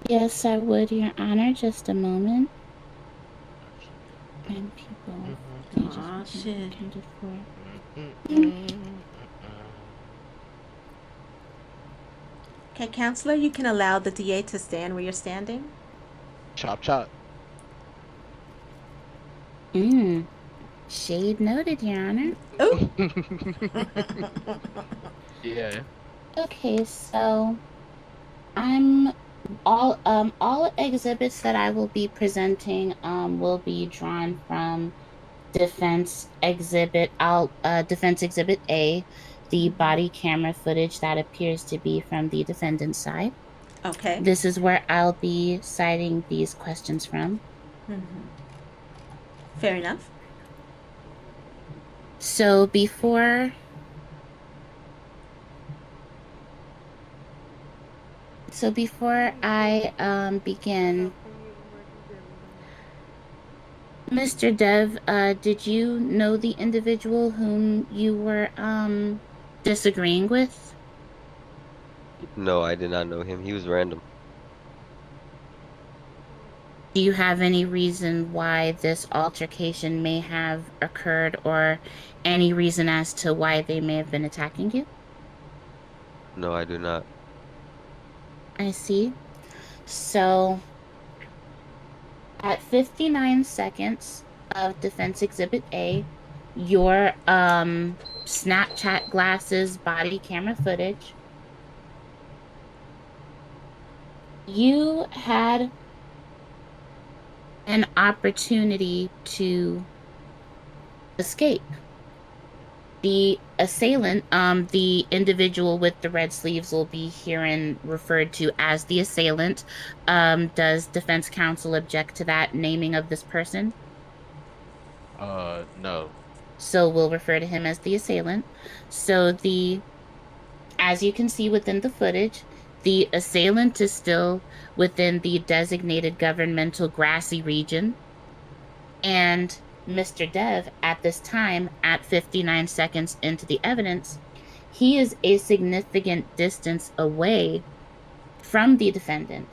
Yes, I would, Your Honor. Just a moment. And people. Aw, shit. Okay, counselor, you can allow the DA to stand where you're standing. Chop chop. Shade noted, Your Honor. Oh. Yeah. Okay, so all exhibits that I will be presenting will be drawn from Defense Exhibit A, the body camera footage that appears to be from the defendant's side. Okay. This is where I'll be citing these questions from. Fair enough. So before I begin, Mr. Dev, did you know the individual whom you were disagreeing with? No, I did not know him. He was random. Do you have any reason why this altercation may have occurred, or any reason as to why they may have been attacking you? No, I do not. I see. So, at 59 seconds of Defense Exhibit A, your Snapchat glasses body camera footage, you had an opportunity to escape. The assailant, the individual with the red sleeves will be herein referred to as the assailant. Does defense counsel object to that naming of this person? No. So we'll refer to him as the assailant. So as you can see within the footage, the assailant is still within the designated governmental grassy region. And Mr. Dev, at this time, at 59 seconds into the evidence, he is a significant distance away from the defendant.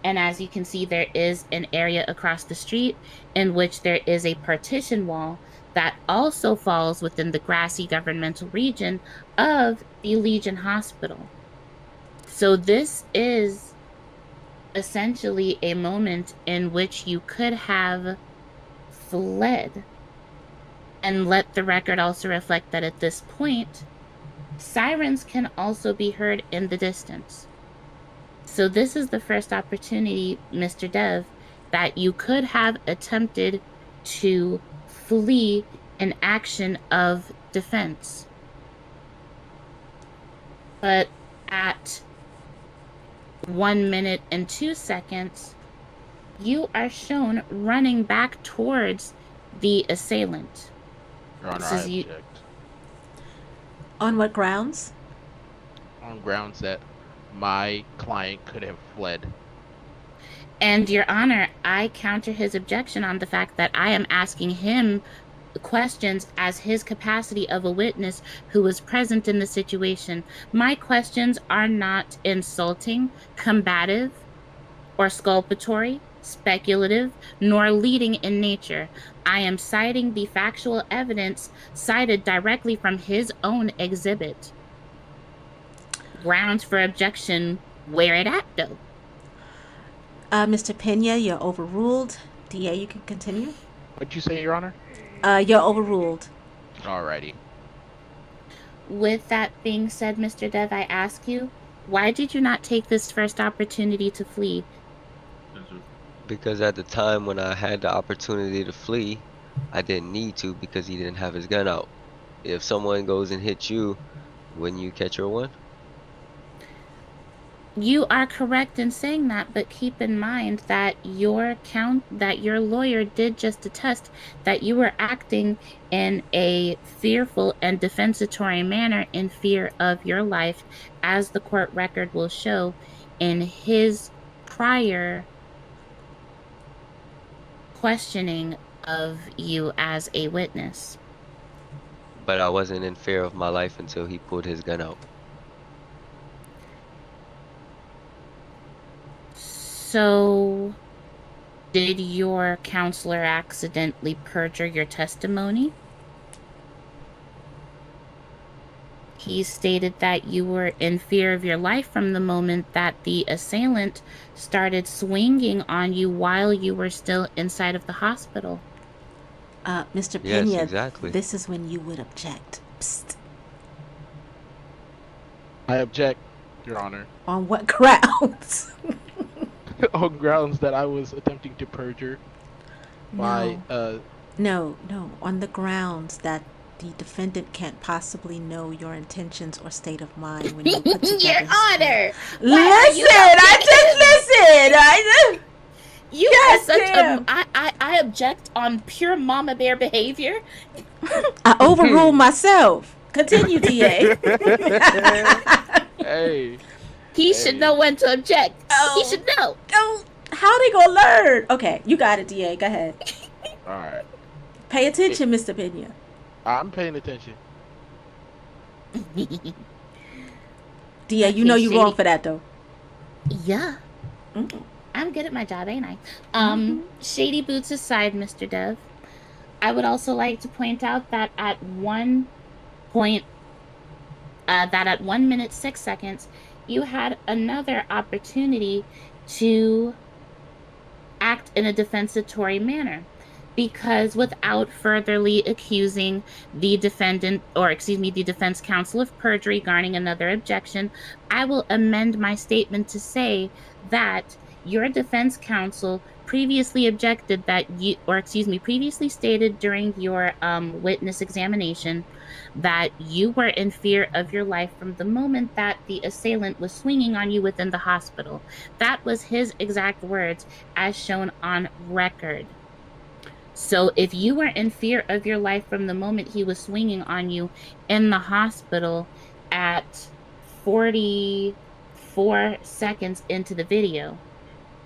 And as you can see, there is an area across the street in which there is a partition wall that also falls within the grassy governmental region of the Legion Hospital. So this is essentially a moment in which you could have fled. And let the record also reflect that at this point, sirens can also be heard in the distance. So this is the first opportunity, Mr. Dev, that you could have attempted to flee an action of defense. But at 1 minute and 2 seconds, you are shown running back towards the assailant. Your Honor, This I is you- object. On what grounds? On grounds that my client could have fled. And Your Honor, I counter his objection on the fact that I am asking him questions as his capacity of a witness who was present in the situation. My questions are not insulting, combative, or sculpatory, speculative, nor leading in nature. I am citing the factual evidence cited directly from his own exhibit. Grounds for objection, where it at, though? Mr. Pena, you're overruled. DA, you can continue. What'd you say, Your Honor? You're overruled. Alrighty. With that being said, Mr. Dev, I ask you, why did you not take this first opportunity to flee? Because at the time when I had the opportunity to flee, I didn't need to because he didn't have his gun out. If someone goes and hits you, wouldn't you catch your one? You are correct in saying that, but keep in mind that your lawyer did just attest that you were acting in a fearful and defensatory manner in fear of your life, as the court record will show in his prior questioning of you as a witness. But I wasn't in fear of my life until he pulled his gun out. So, did your counselor accidentally perjure your testimony? He stated that you were in fear of your life from the moment that the assailant started swinging on you while you were still inside of the hospital. Mr. Yes, Pena, exactly. this is when you would object. Psst. I object, Your Honor. On what grounds? On grounds that I was attempting to perjure my No, on the grounds that the defendant can't possibly know your intentions or state of mind when you put together Your his Honor! Listen, I just listened. You Yes, are such ma'am. I object on pure mama bear behavior. I overruled myself. Continue, DA. Hey. He should know when to object. Oh. He should know. Oh, how they gonna learn? Okay, you got it, DA. Go ahead. Alright. Pay attention, Mr. Pena. I'm paying attention. DA, you know you're wrong for that, though. Yeah. Mm-mm. I'm good at my job, ain't I? Shady boots aside, Mr. Dev, I would also like to point out that at 1 minute 6 seconds, you had another opportunity to act in a defensatory manner. Because without furtherly accusing the defendant, or excuse me, the defense counsel of perjury, garnering another objection, I will amend my statement to say that your defense counsel previously objected that previously stated during your witness examination that you were in fear of your life from the moment that the assailant was swinging on you within the hospital. That was his exact words as shown on record. So if you were in fear of your life from the moment he was swinging on you in the hospital at 44 seconds into the video,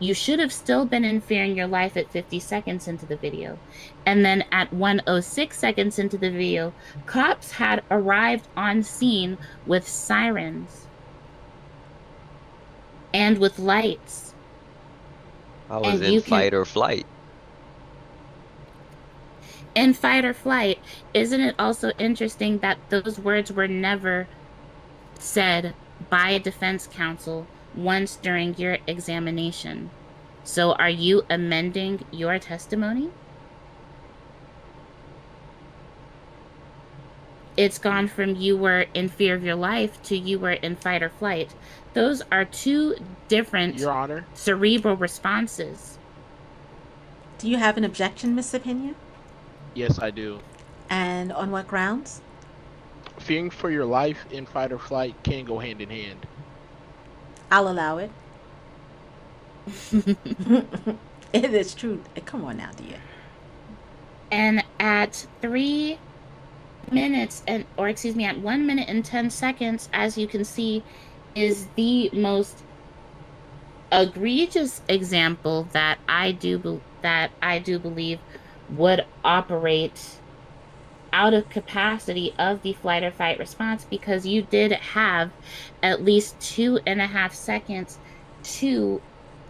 you should have still been in fear in your life at 50 seconds into the video. And then at 106 seconds into the video, cops had arrived on scene with sirens and with lights. I was And in you can, fight or flight. in fight or flight, isn't it also interesting that those words were never said by a defense counsel once during your examination? So are you amending your testimony? It's gone from you were in fear of your life to you were in fight or flight. Those are two different Your Honor. cerebral responses. Do you have an objection, Mr. Pena? Yes, I do. And on what grounds? Fearing for your life in fight or flight can go hand in hand. I'll allow it. It is true. Come on now, dear. And at 3 minutes at 1 minute and 10 seconds, as you can see, is the most egregious example that I do believe would operate out of capacity of the flight or fight response, because you did have at least 2.5 seconds to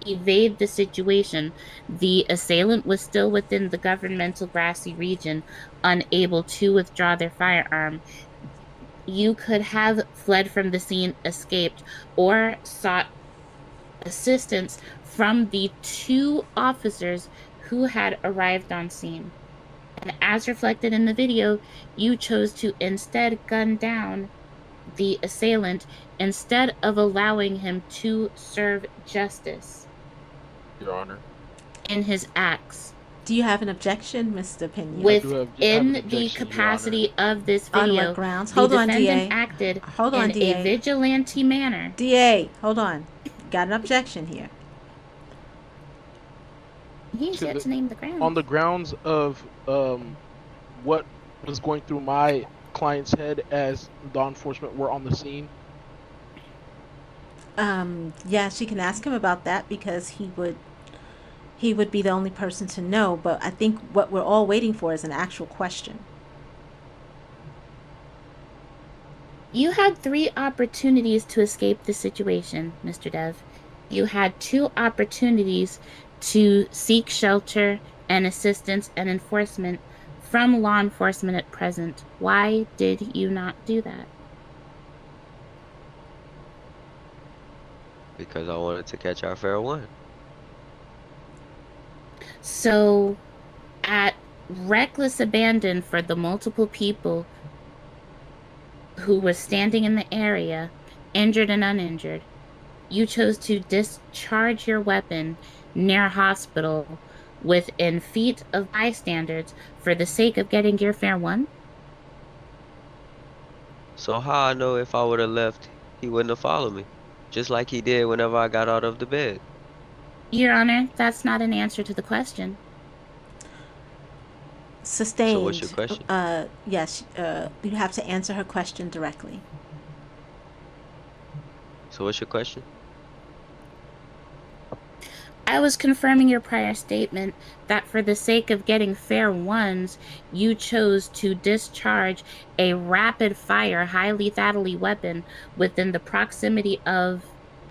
evade the situation. The assailant was still within the governmental grassy region, unable to withdraw their firearm. You could have fled from the scene, escaped, or sought assistance from the 2 officers who had arrived on scene. And as reflected in the video, you chose to instead gun down the assailant instead of allowing him to serve justice, Your Honor. in his acts. Do you have an objection, Mr. Pena? Within the capacity of this On video, what grounds? the Hold on, defendant DA. acted Hold on, in DA. a vigilante manner. DA, hold on. Got an objection here. He's yet to name the ground. On the grounds of what was going through my client's head as law enforcement were on the scene. Yeah, she can ask him about that because he would be the only person to know, but I think what we're all waiting for is an actual question. You had 3 opportunities to escape the situation, Mr. Dev. You had 2 opportunities to seek shelter and assistance and enforcement from law enforcement at present. Why did you not do that? Because I wanted to catch our fair one. So, at reckless abandon for the multiple people who were standing in the area, injured and uninjured, you chose to discharge your weapon near a hospital within feet of bystanders for the sake of getting your fair one? So how I know if I would have left, he wouldn't have followed me, just like he did whenever I got out of the bed. Your Honor, that's not an answer to the question. Sustained. So what's your question? Yes, you have to answer her question directly. So what's your question? I was confirming your prior statement that for the sake of getting fair ones, you chose to discharge a rapid-fire, highly lethally weapon within the proximity of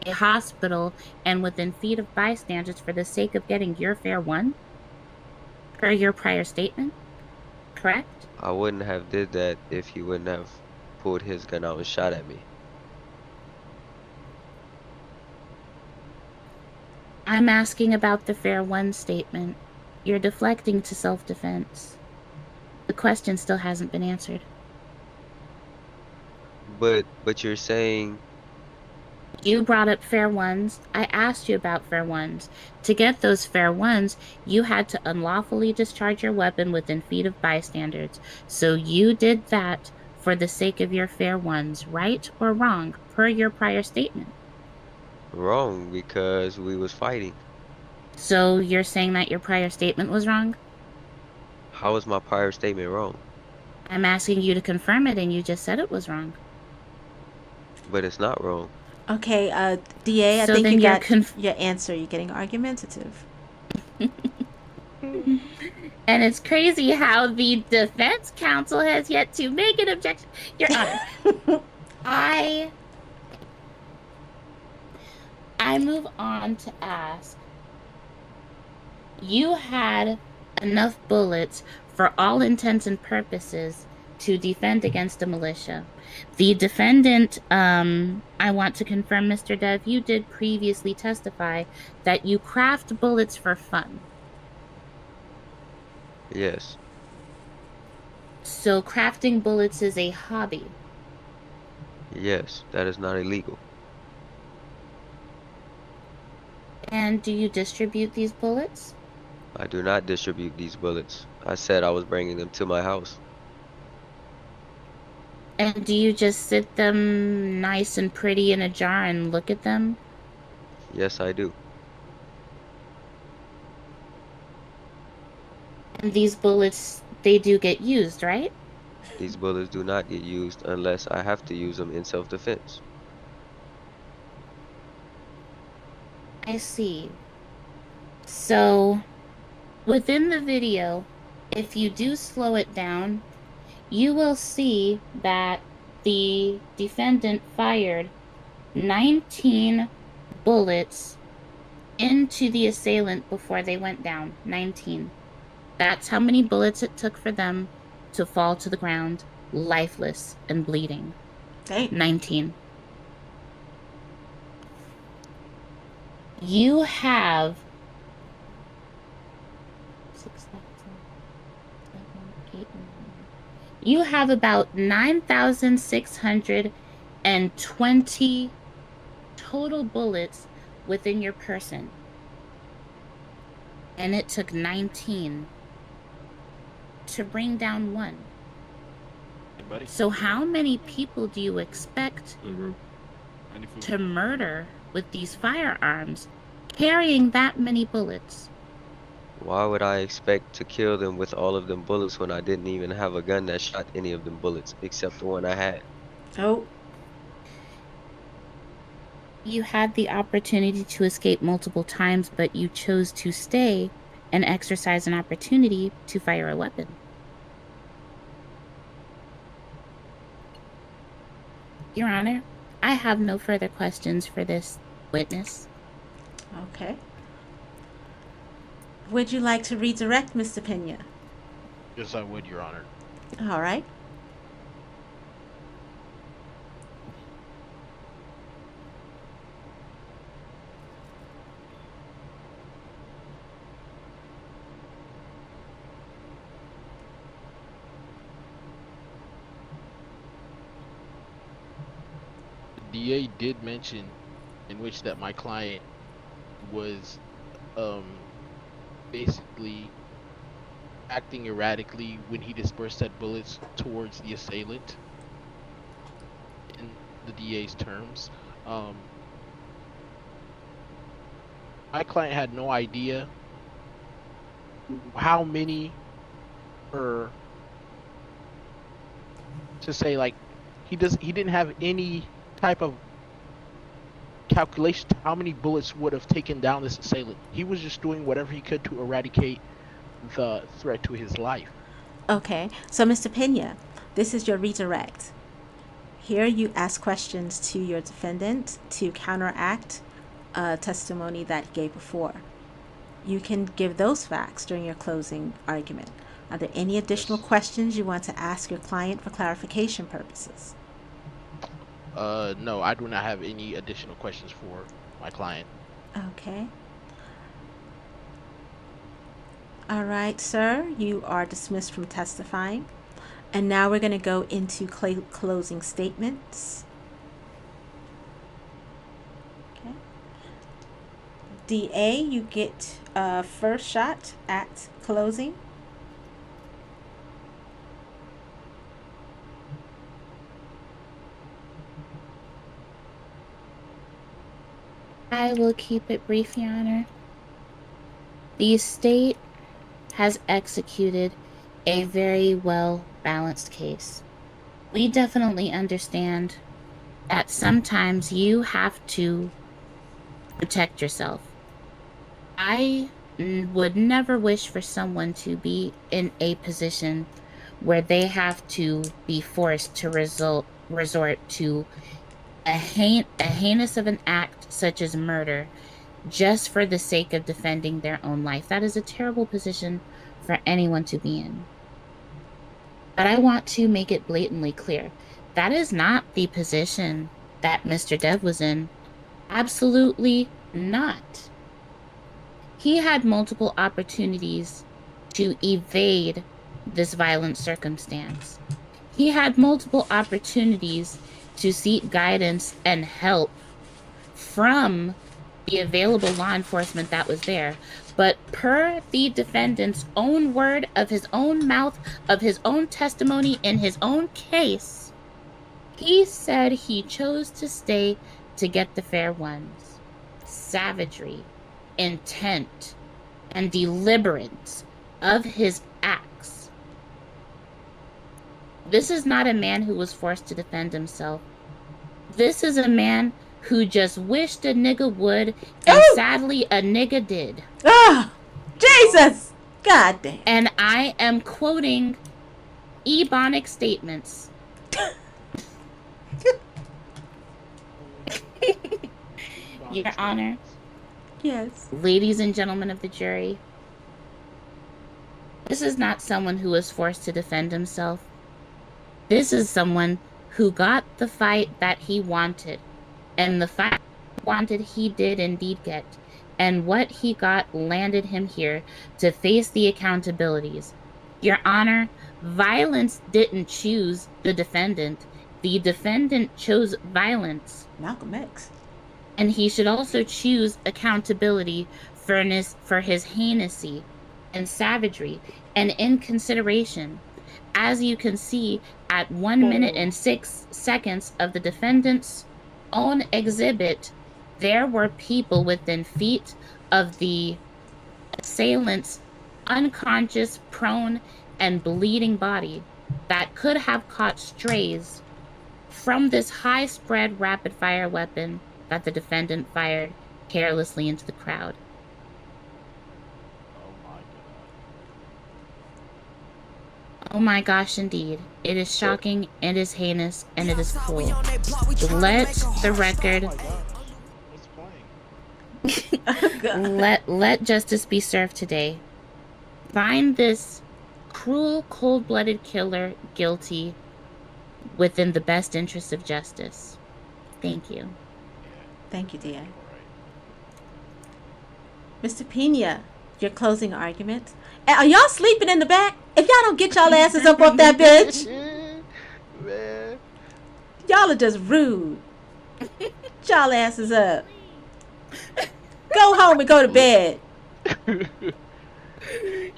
a hospital and within feet of bystanders for the sake of getting your fair one? Per your prior statement, correct? I wouldn't have did that if he wouldn't have pulled his gun out and shot at me. I'm asking about the fair one statement. You're deflecting to self-defense. The question still hasn't been answered. But you're saying You brought up fair ones. I asked you about fair ones. To get those fair ones, you had to unlawfully discharge your weapon within feet of bystanders. So you did that for the sake of your fair ones, right or wrong, per your prior statement. Wrong, because we was fighting. So you're saying that your prior statement was wrong? How is my prior statement wrong? I'm asking you to confirm it, and you just said it was wrong. But it's not wrong. Okay, DA, I So think then you you're got your answer. You're getting argumentative. And it's crazy how the defense counsel has yet to make an objection. Your Honor, I move on to ask, you had enough bullets for all intents and purposes to defend against a militia. The defendant, I want to confirm, Mr. Dev, you did previously testify that you craft bullets for fun. Yes. So crafting bullets is a hobby. Yes, that is not illegal. And do you distribute these bullets? I do not distribute these bullets. I said I was bringing them to my house. And do you just sit them nice and pretty in a jar and look at them? Yes, I do. And these bullets, they do get used, right? These bullets do not get used unless I have to use them in self-defense. I see. So, within the video, if you do slow it down, you will see that the defendant fired 19 bullets into the assailant before they went down. 19. That's how many bullets it took for them to fall to the ground, lifeless and bleeding. Dang. 19. You have 6,000, 7, 8, 9. You have about 9,620 total bullets within your person. And it took 19 to bring down one. Anybody? So how many people do you expect to murder with these firearms, carrying that many bullets? Why would I expect to kill them with all of them bullets when I didn't even have a gun that shot any of them bullets except the one I had? Oh, You had the opportunity to escape multiple times, but you chose to stay and exercise an opportunity to fire a weapon. Your Honor, I have no further questions for this witness. okay. Would you like to redirect, Mr. Pena? Yes, I would, Your Honor. All right. The DA did mention in which that my client was basically acting erratically when he dispersed that bullets towards the assailant in the DA's terms. My client had no idea how many, or to say, like, he didn't have any type of calculation to how many bullets would have taken down this assailant. He was just doing whatever he could to eradicate the threat to his life. Okay. So, Mr. Pena, this is your redirect. Here you ask questions to your defendant to counteract testimony that he gave before. You can give those facts during your closing argument. Are there any additional Yes. questions you want to ask your client for clarification purposes? No, I do not have any additional questions for my client. Okay. All right, sir. You are dismissed from testifying. And now we're going to go into closing statements. DA, you get first shot at closing. I will keep it brief, Your Honor. The state has executed a very well balanced case. We definitely understand that sometimes you have to protect yourself. I would never wish for someone to be in a position where they have to be forced to resort to a heinous of an act such as murder just for the sake of defending their own life. That is a terrible position for anyone to be in. But I want to make it blatantly clear. That is not the position that Mr. Dev was in. Absolutely not. He had multiple opportunities to evade this violent circumstance. He had multiple opportunities to seek guidance and help from the available law enforcement that was there. But per the defendant's own word, of his own mouth, of his own testimony in his own case, he said he chose to stay to get the fair ones. Savagery, intent, and deliberance of his acts. This is not a man who was forced to defend himself. This is a man who just wished a nigga would, and sadly a nigga did. Ah, Jesus! God damn. And I am quoting Ebonic statements. Your Honor, Yes. ladies and gentlemen of the jury, this is not someone who was forced to defend himself. This is someone who got the fight that he wanted. And the fight he wanted, he did indeed get. And what he got landed him here to face the accountabilities. Your Honor, violence didn't choose the defendant. The defendant chose violence. Malcolm X. And he should also choose accountability for his heinousy and savagery. And in consideration, as you can see at 1 minute and 6 seconds of the defendant's own exhibit, there were people within feet of the assailant's unconscious, prone, and bleeding body that could have caught strays from this high-spread rapid-fire weapon that the defendant fired carelessly into the crowd. Oh my gosh, indeed. It is shocking, it is heinous, and it is cruel. Let the record... let justice be served today. Find this cruel, cold-blooded killer guilty within the best interest of justice. Thank you. Thank you, DA. Mr. Pena, your closing argument. Are y'all sleeping in the back? If y'all don't get y'all asses up off that bench, Man. y'all are just rude. Get y'all asses up. Go home and go to bed.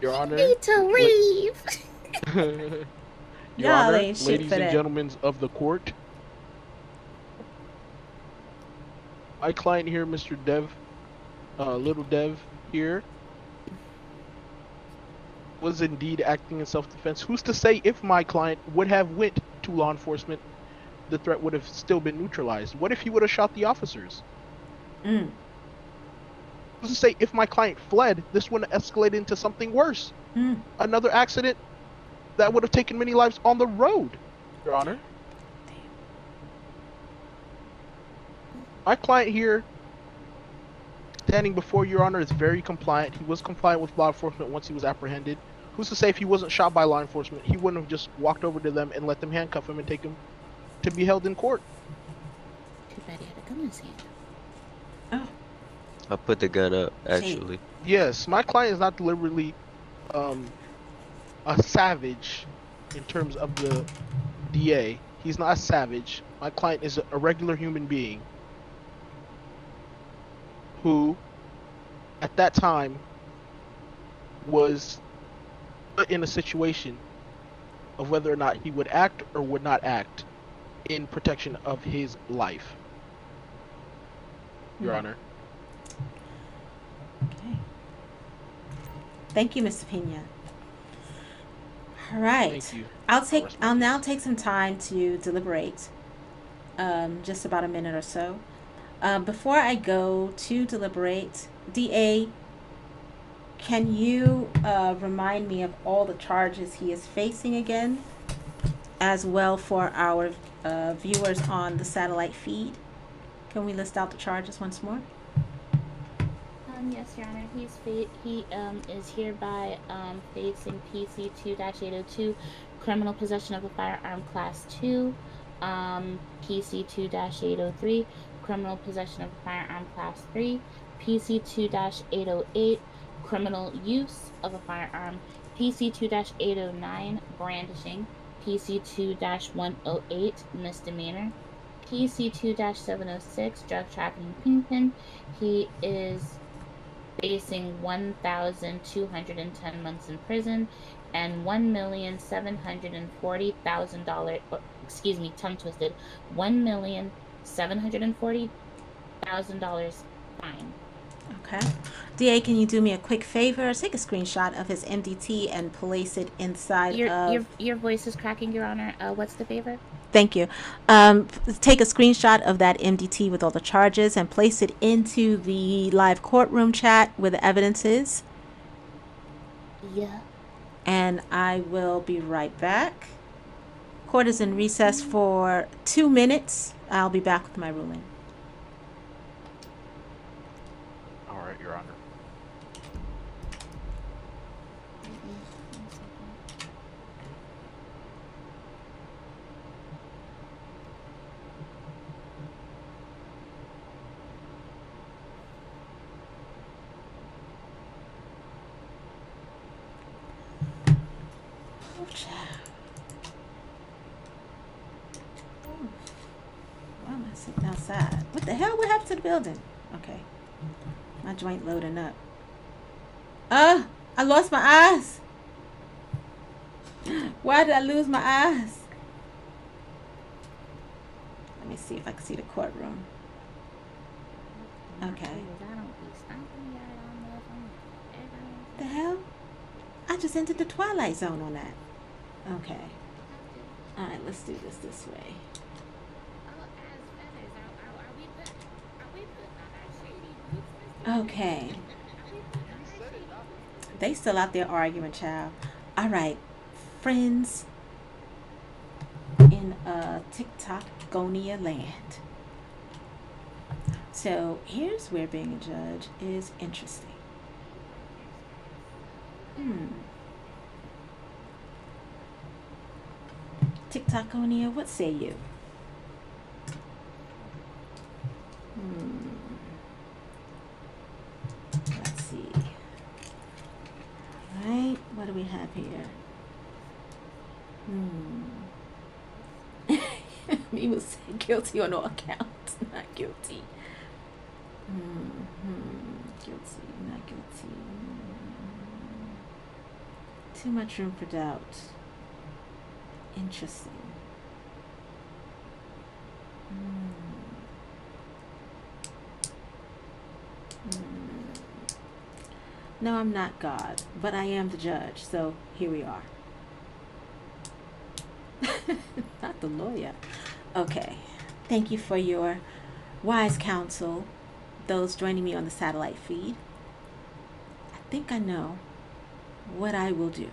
Your Honor, Need to leave. Your Y'all Honor, ain't shit ladies for and that. gentlemen of the court, my client here, Mr. Dev, Little Dev here, was indeed acting in self-defense. Who's to say if my client would have went to law enforcement, the threat would have still been neutralized? What if he would have shot the officers? Mm. Who's to say if my client fled, this wouldn't escalate into something worse? Mm. Another accident that would have taken many lives on the road, Your Honor. My client here, standing before Your Honor, is very compliant. He was compliant with law enforcement once he was apprehended. Who's to say if he wasn't shot by law enforcement, he wouldn't have just walked over to them and let them handcuff him and take him to be held in court? Too bad he had a gun in his hand. Oh. I put the gun up, actually. Yes, my client is not deliberately a savage in terms of the DA. He's not a savage. My client is a regular human being who at that time was put in a situation of whether or not he would act or would not act in protection of his life, Your Honor. Okay. Thank you, Mr. Pena. All right. Thank you. I'll now take some time to deliberate. Just about a minute or so. Before I go to deliberate, DA, can you remind me of all the charges he is facing again, as well for our viewers on the satellite feed? Can we list out the charges once more? Yes, Your Honor. He is hereby facing PC 2-802, criminal possession of a firearm class 2, PC 2-803, criminal possession of a firearm class 3, PC 2-808, criminal use of a firearm, PC 2-809, brandishing, PC 2-108, misdemeanor, PC 2-706, drug trafficking kingpin. He is facing 1,210 months in prison and $1,740,000. Excuse me, tongue twisted. $1,740,000 fine. Okay. DA, can you do me a quick favor? Take a screenshot of his MDT and place it inside Your voice is cracking, Your Honor. What's the favor? Thank you. Take a screenshot of that MDT with all the charges and place it into the live courtroom chat where the evidence is. Yeah. And I will be right back. Court is in recess for 2 minutes. I'll be back with my ruling. All right, Your Honor. Why am I sitting outside? What the hell? What happened to the building? Okay. My joint loading up. I lost my eyes. Why did I lose my eyes? Let me see if I can see the courtroom. Okay. The hell? I just entered the Twilight Zone on that. Okay. Alright, let's do this way. Okay. They still out there arguing, child. Alright. Friends in TikTokonia land. So here's where being a judge is interesting. TikTokonia, what say you? Let's see. Alright, what do we have here? Me will say guilty on all counts, not guilty. Guilty, not guilty. Too much room for doubt. Interesting. No, I'm not God, but I am the judge, so here we are. Not the lawyer. Okay. Thank you for your wise counsel, those joining me on the satellite feed. I think I know what I will do.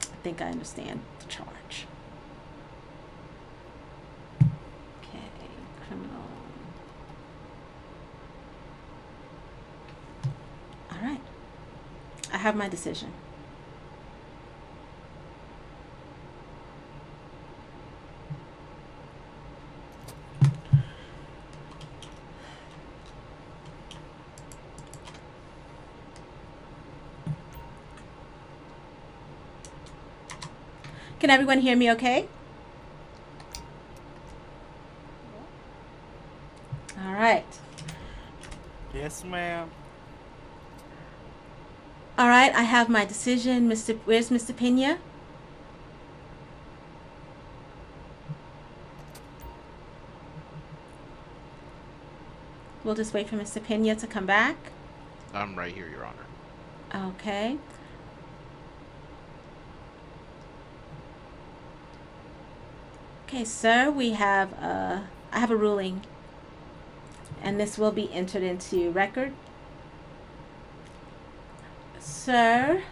I think I understand the charge. Okay, criminal. All right. I have my decision. Can everyone hear me okay? All right. Yes, ma'am. All right, I have my decision. Where's Mr. Pena? We'll just wait for Mr. Pena to come back. I'm right here, Your Honor. Okay. Okay, sir, we have I have a ruling, and this will be entered into record. Sir,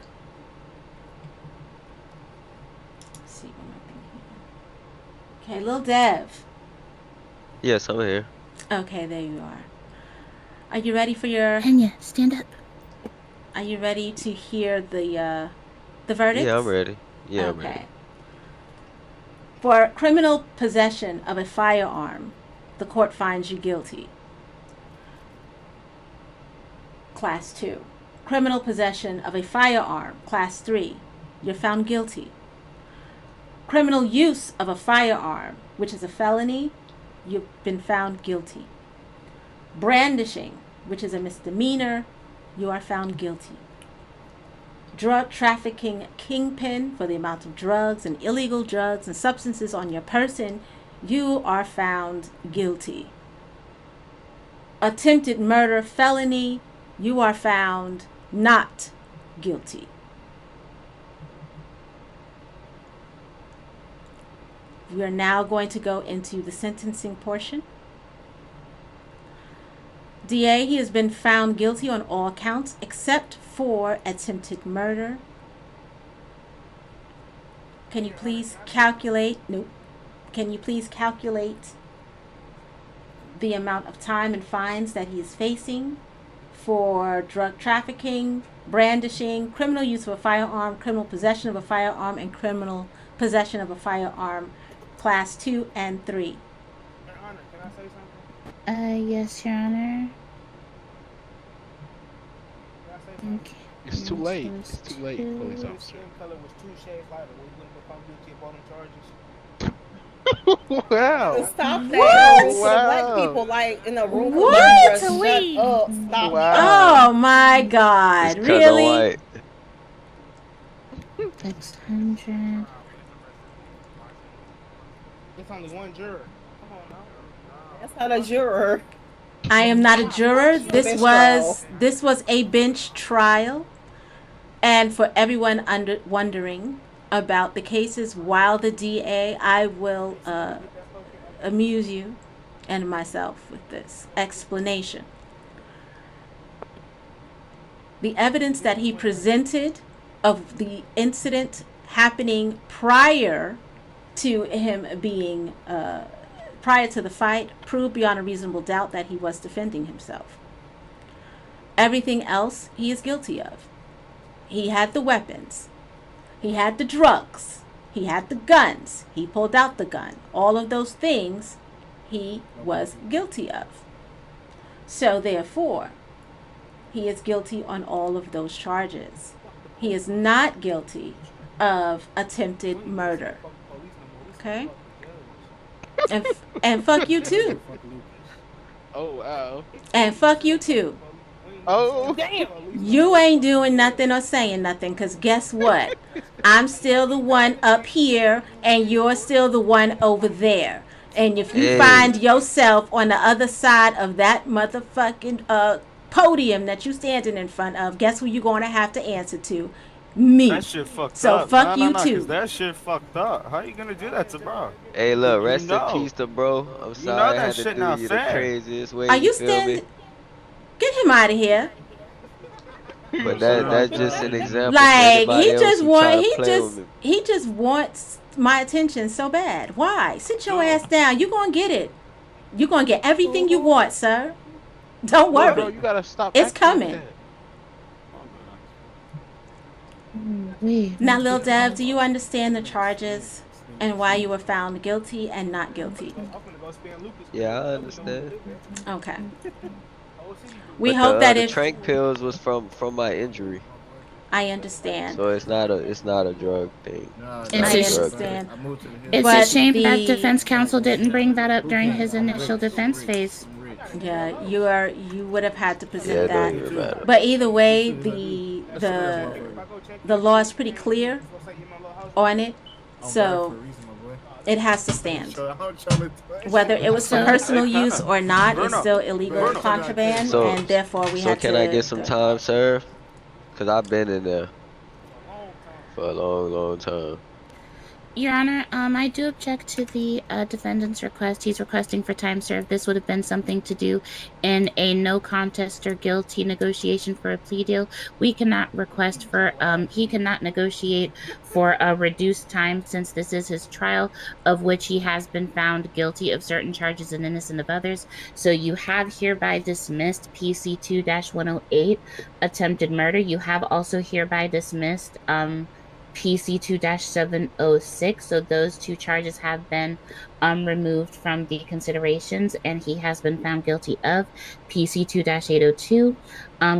let's see one more thing here. Okay, Lil Dev. Yes, I'm here. Okay, there you are. Are you ready for your? Pena, stand up. Are you ready to hear the verdict? Yeah, I'm ready. Yeah, I'm ready. Okay. For criminal possession of a firearm, the court finds you guilty. Class 2. Criminal possession of a firearm, Class 3. You're found guilty. Criminal use of a firearm, which is a felony, you've been found guilty. Brandishing, which is a misdemeanor, you are found guilty. Drug trafficking kingpin for the amount of drugs and illegal drugs and substances on your person, you are found guilty. Attempted murder felony, you are found not guilty. We are now going to go into the sentencing portion. DA, he has been found guilty on all counts except for attempted murder. Can you please calculate? Nope. Can you please calculate the amount of time and fines that he is facing for drug trafficking, brandishing, criminal use of a firearm, criminal possession of a firearm, and criminal possession of a firearm, Class 2 and 3? Your Honor, can I say something? Yes, Your Honor. Can I say something? Okay. It's too late. It's too late, police If his officer. skin color was 2 shades lighter, we wouldn't become guilty of all them charges. Wow. Stop that. What? For the black Wow. people, like, in the room. What? Shut Wait. up. Stop. Wow. Oh my God! It's kinda Really? white. 600. It's only one juror. Come on now. That's not a juror. I am not a juror. Bench trial. This was a bench trial, and for everyone wondering about the cases, while the DA, I will amuse you and myself with this explanation. The evidence that he presented of the incident happening prior to him being prior to the fight proved beyond a reasonable doubt that he was defending himself. Everything else he is guilty of. He had the weapons. He had the drugs. He had the guns. He pulled out the gun. All of those things he was guilty of. So therefore, he is guilty on all of those charges. He is not guilty of attempted murder. Okay? And fuck you too. Oh, wow. And fuck you too. Oh. Damn. You ain't doing nothing or saying nothing, because guess what? I'm still the one up here and you're still the one over there. And if you Hey. find yourself on the other side of that motherfucking podium that you standing in front of, guess who you're going to have to answer to? Me. That shit fucked So up. fuck No, you no, too. 'cause that shit fucked up. How you gonna do that to bro? Hey, look, You rest know. in peace to bro. I'm You know sorry I that had to shit do not you the fair. craziest way. Are you feel me? standing? Get him out of here. But that's just an example. Like for anybody he else just who try want to play with me. he just wants my attention so bad. Why? Sit your ass down. You gonna get it. You gonna get everything you want, sir. Don't No, worry. no, you gotta stop. It's acting like coming. that. Wait. Now, Lil Dev, do you understand the charges and why you were found guilty and not guilty? I'm gonna go spin Lucas. Yeah, I understand. Okay. We But hope that the if trank pills was from my injury, I understand. so it's not a drug thing. No, It's I a Not a sh- drug thing. understand. I moved to the hill. It's But a shame that the- defense counsel didn't bring that up during his initial defense phase. Yeah, you would have had to present Yeah, that. don't even matter. But either way, the the law is pretty clear on it, I'm so bad for a reason, my boy. it has to stand. So I'm trying to. Whether it was for So- personal Hey, use or not, it's Bruno. still illegal Bruno. contraband, So- and therefore we So had to. can I get some time served? Cause I've been in there for a long, long time. Your Honor, I do object to the defendant's request. He's requesting for time served. This would have been something to do in a no contest or guilty negotiation for a plea deal. We cannot request for, he cannot negotiate for a reduced time since this is his trial, of which he has been found guilty of certain charges and innocent of others. So you have hereby dismissed PC 2-108, attempted murder. You have also hereby dismissed, PC 2-706, so those two charges have been removed from the considerations, and he has been found guilty of PC 2-802,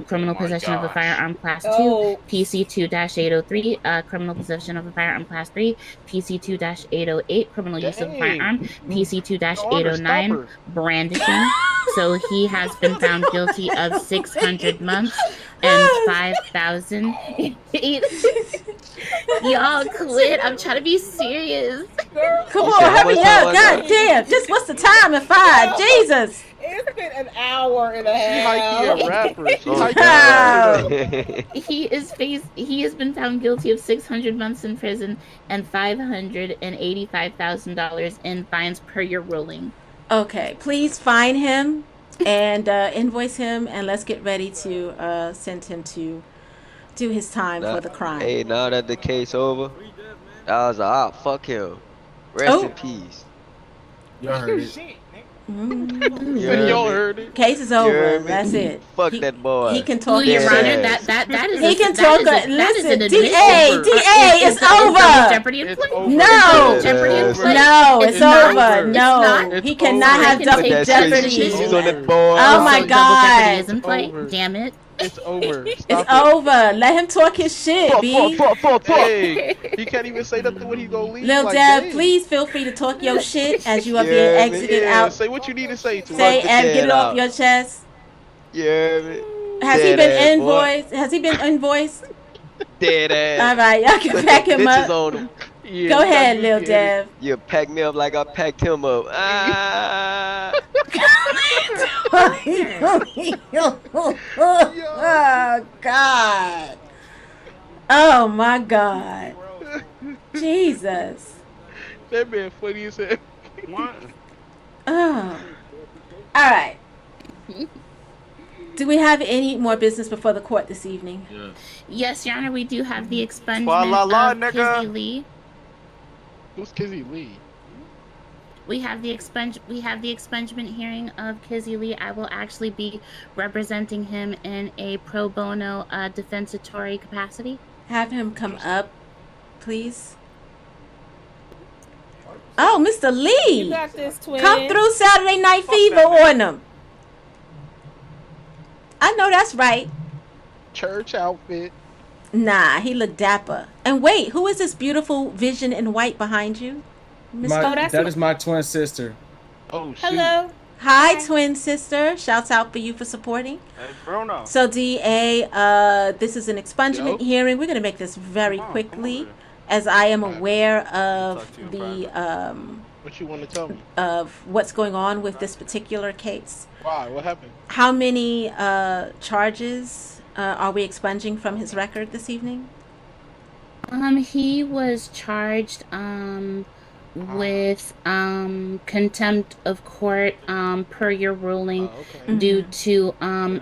criminal possession of a firearm class 2, Oh. PC 2-803, criminal possession of a firearm class 3, PC 2-808, criminal use of a firearm, PC 2-809, brandishing. So he has been found guilty of 600 months and 5,000. Y'all quit. I'm trying to be serious. Come You on, said how hurry much time up! I God got? damn! Just what's the time at 5? Jesus! It's been an hour and a She half. hikey a rapper. She Oh, hikey God. a rapper. He has been found guilty of 600 months in prison and $585,000 in fines per your ruling. Okay, please fine him and invoice him, and let's get ready to send him to do his time for the crime. Hey, now that the case over, I was like, fuck him. Rest in peace. Y'all heard it. Mm. You heard Y'all me? heard it. Case is You over. heard me? That's it. Fuck He- that boy. He can Oh, talk. Your Dead Honor, ass. that is. He can that talk. is a- that is Listen, an DA, admission. DA, it's Is double over. Jeopardy in It's play? over. No. Is Jeopardy in Yes. play? No, it's not. over. It's No, not. It's he cannot over. have I can double take That Jeopardy straight jeopardy. cheese in on this. that boy. Oh my Also, double jeopardy is God. in play. over. Damn it. It's over. It's Stop it. over. Let him talk his shit, B. Hey, he can't even say nothing when he gonna leave. Lil like, Deb, dang. please feel free to talk your shit as you are being Yeah, exited Yeah, out. say what you need to say to Say the and get dead it off out. your chest. You heard me? Has he Dead been ass boy. invoiced? Has he been invoiced? Dead ass. All right, y'all can Put pack the him bitches up. on him. Yeah, Go you ahead, gotta Lil get it. Dev. You pack me up like I packed him up. Ah. Oh God. Oh my God. Jesus. That man funny as hell. What? Oh. All right. Do we have any more business before the court this evening? Yes, Your Honor, we do have the expungement Fa-la-la, of nigga. Kizzy Lee. Who's Kizzy Lee? We have the expungement hearing of Kizzy Lee. I will actually be representing him in a pro bono defensatory capacity. Have him come up, please. Oh, Mr. You Lee. got this, twin. Come through Saturday Night Fever on him. I know that's right. Church outfit. Nah, he looked dapper. And wait, who is this beautiful vision in white behind you? Miss Oh, My, that's that my- is my twin sister. Oh shoot. Hello. Hi, twin sister. Shouts out for you for supporting. Hey, Bruno. So, DA, this is an expungement Yo. hearing. We're going to make this very Come on quickly, over. as I am aware of Talk to you in the What you want to tell me? of what's going on with this particular case. Why? What happened? How many charges are we expunging from his record this evening? He was charged with contempt of court per your ruling Okay. due to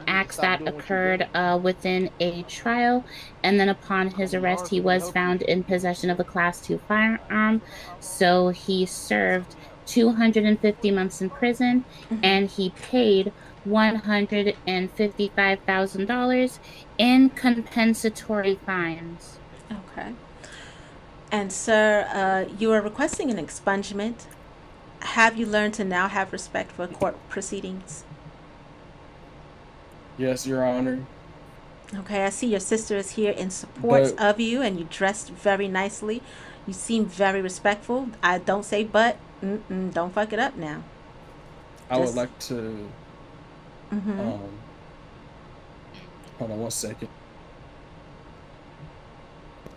acts Stop that doing what you occurred within a trial, and then upon his arrest he was found in possession of a class 2 firearm, so he served 250 months in prison and he paid $155,000 in compensatory fines. Okay. And sir, you are requesting an expungement. Have you learned to now have respect for court proceedings? Yes, Your Honor. Okay, I see your sister is here in support But- of you, and you dressed very nicely. You seem very respectful. I don't say but. Don't fuck it up now. I would Just- like to. Mm-hmm. Hold on one second.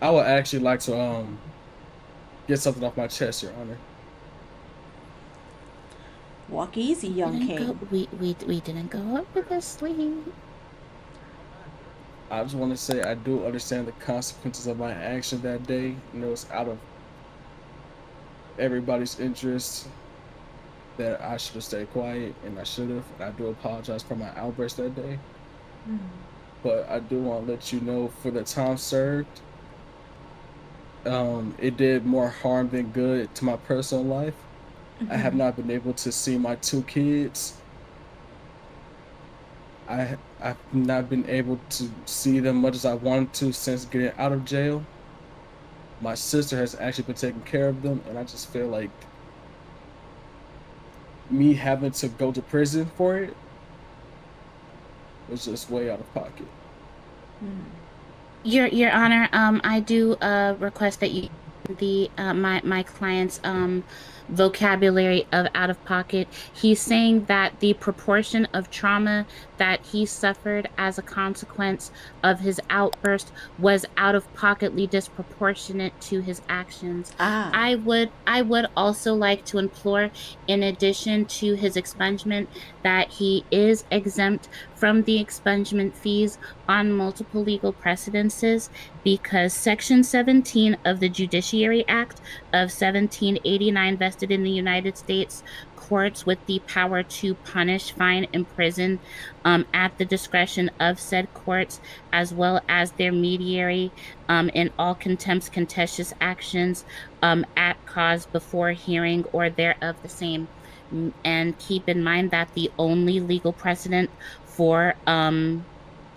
I would actually like to get something off my chest, Your Honor. Walk easy, young king. We didn't go over this, sweetie. I just want to say I do understand the consequences of my action that day. You know, it's out of everybody's interest that I should have stayed quiet, and I should have. And I do apologize for my outburst that day. But I do want to let you know, for the time served, it did more harm than good to my personal life. I have not been able to see my 2 kids. I've not been able to see them much as I wanted to since getting out of jail. My sister has actually been taking care of them, and I just feel like me having to go to prison for it was just way out of pocket. Your Honor, I do request that you the my client's vocabulary of out of pocket. He's saying that the proportion of trauma that he suffered as a consequence of his outburst was out of pocketly disproportionate to his actions. I would also like to implore, in addition to his expungement, that he is exempt from the expungement fees on multiple legal precedences, because Section 17 of the Judiciary Act of 1789 vested in the United States courts with the power to punish, fine, imprison at the discretion of said courts, as well as their mediary in all contempts, contentious actions at cause, before hearing, or thereof the same. And keep in mind that the only legal precedent for an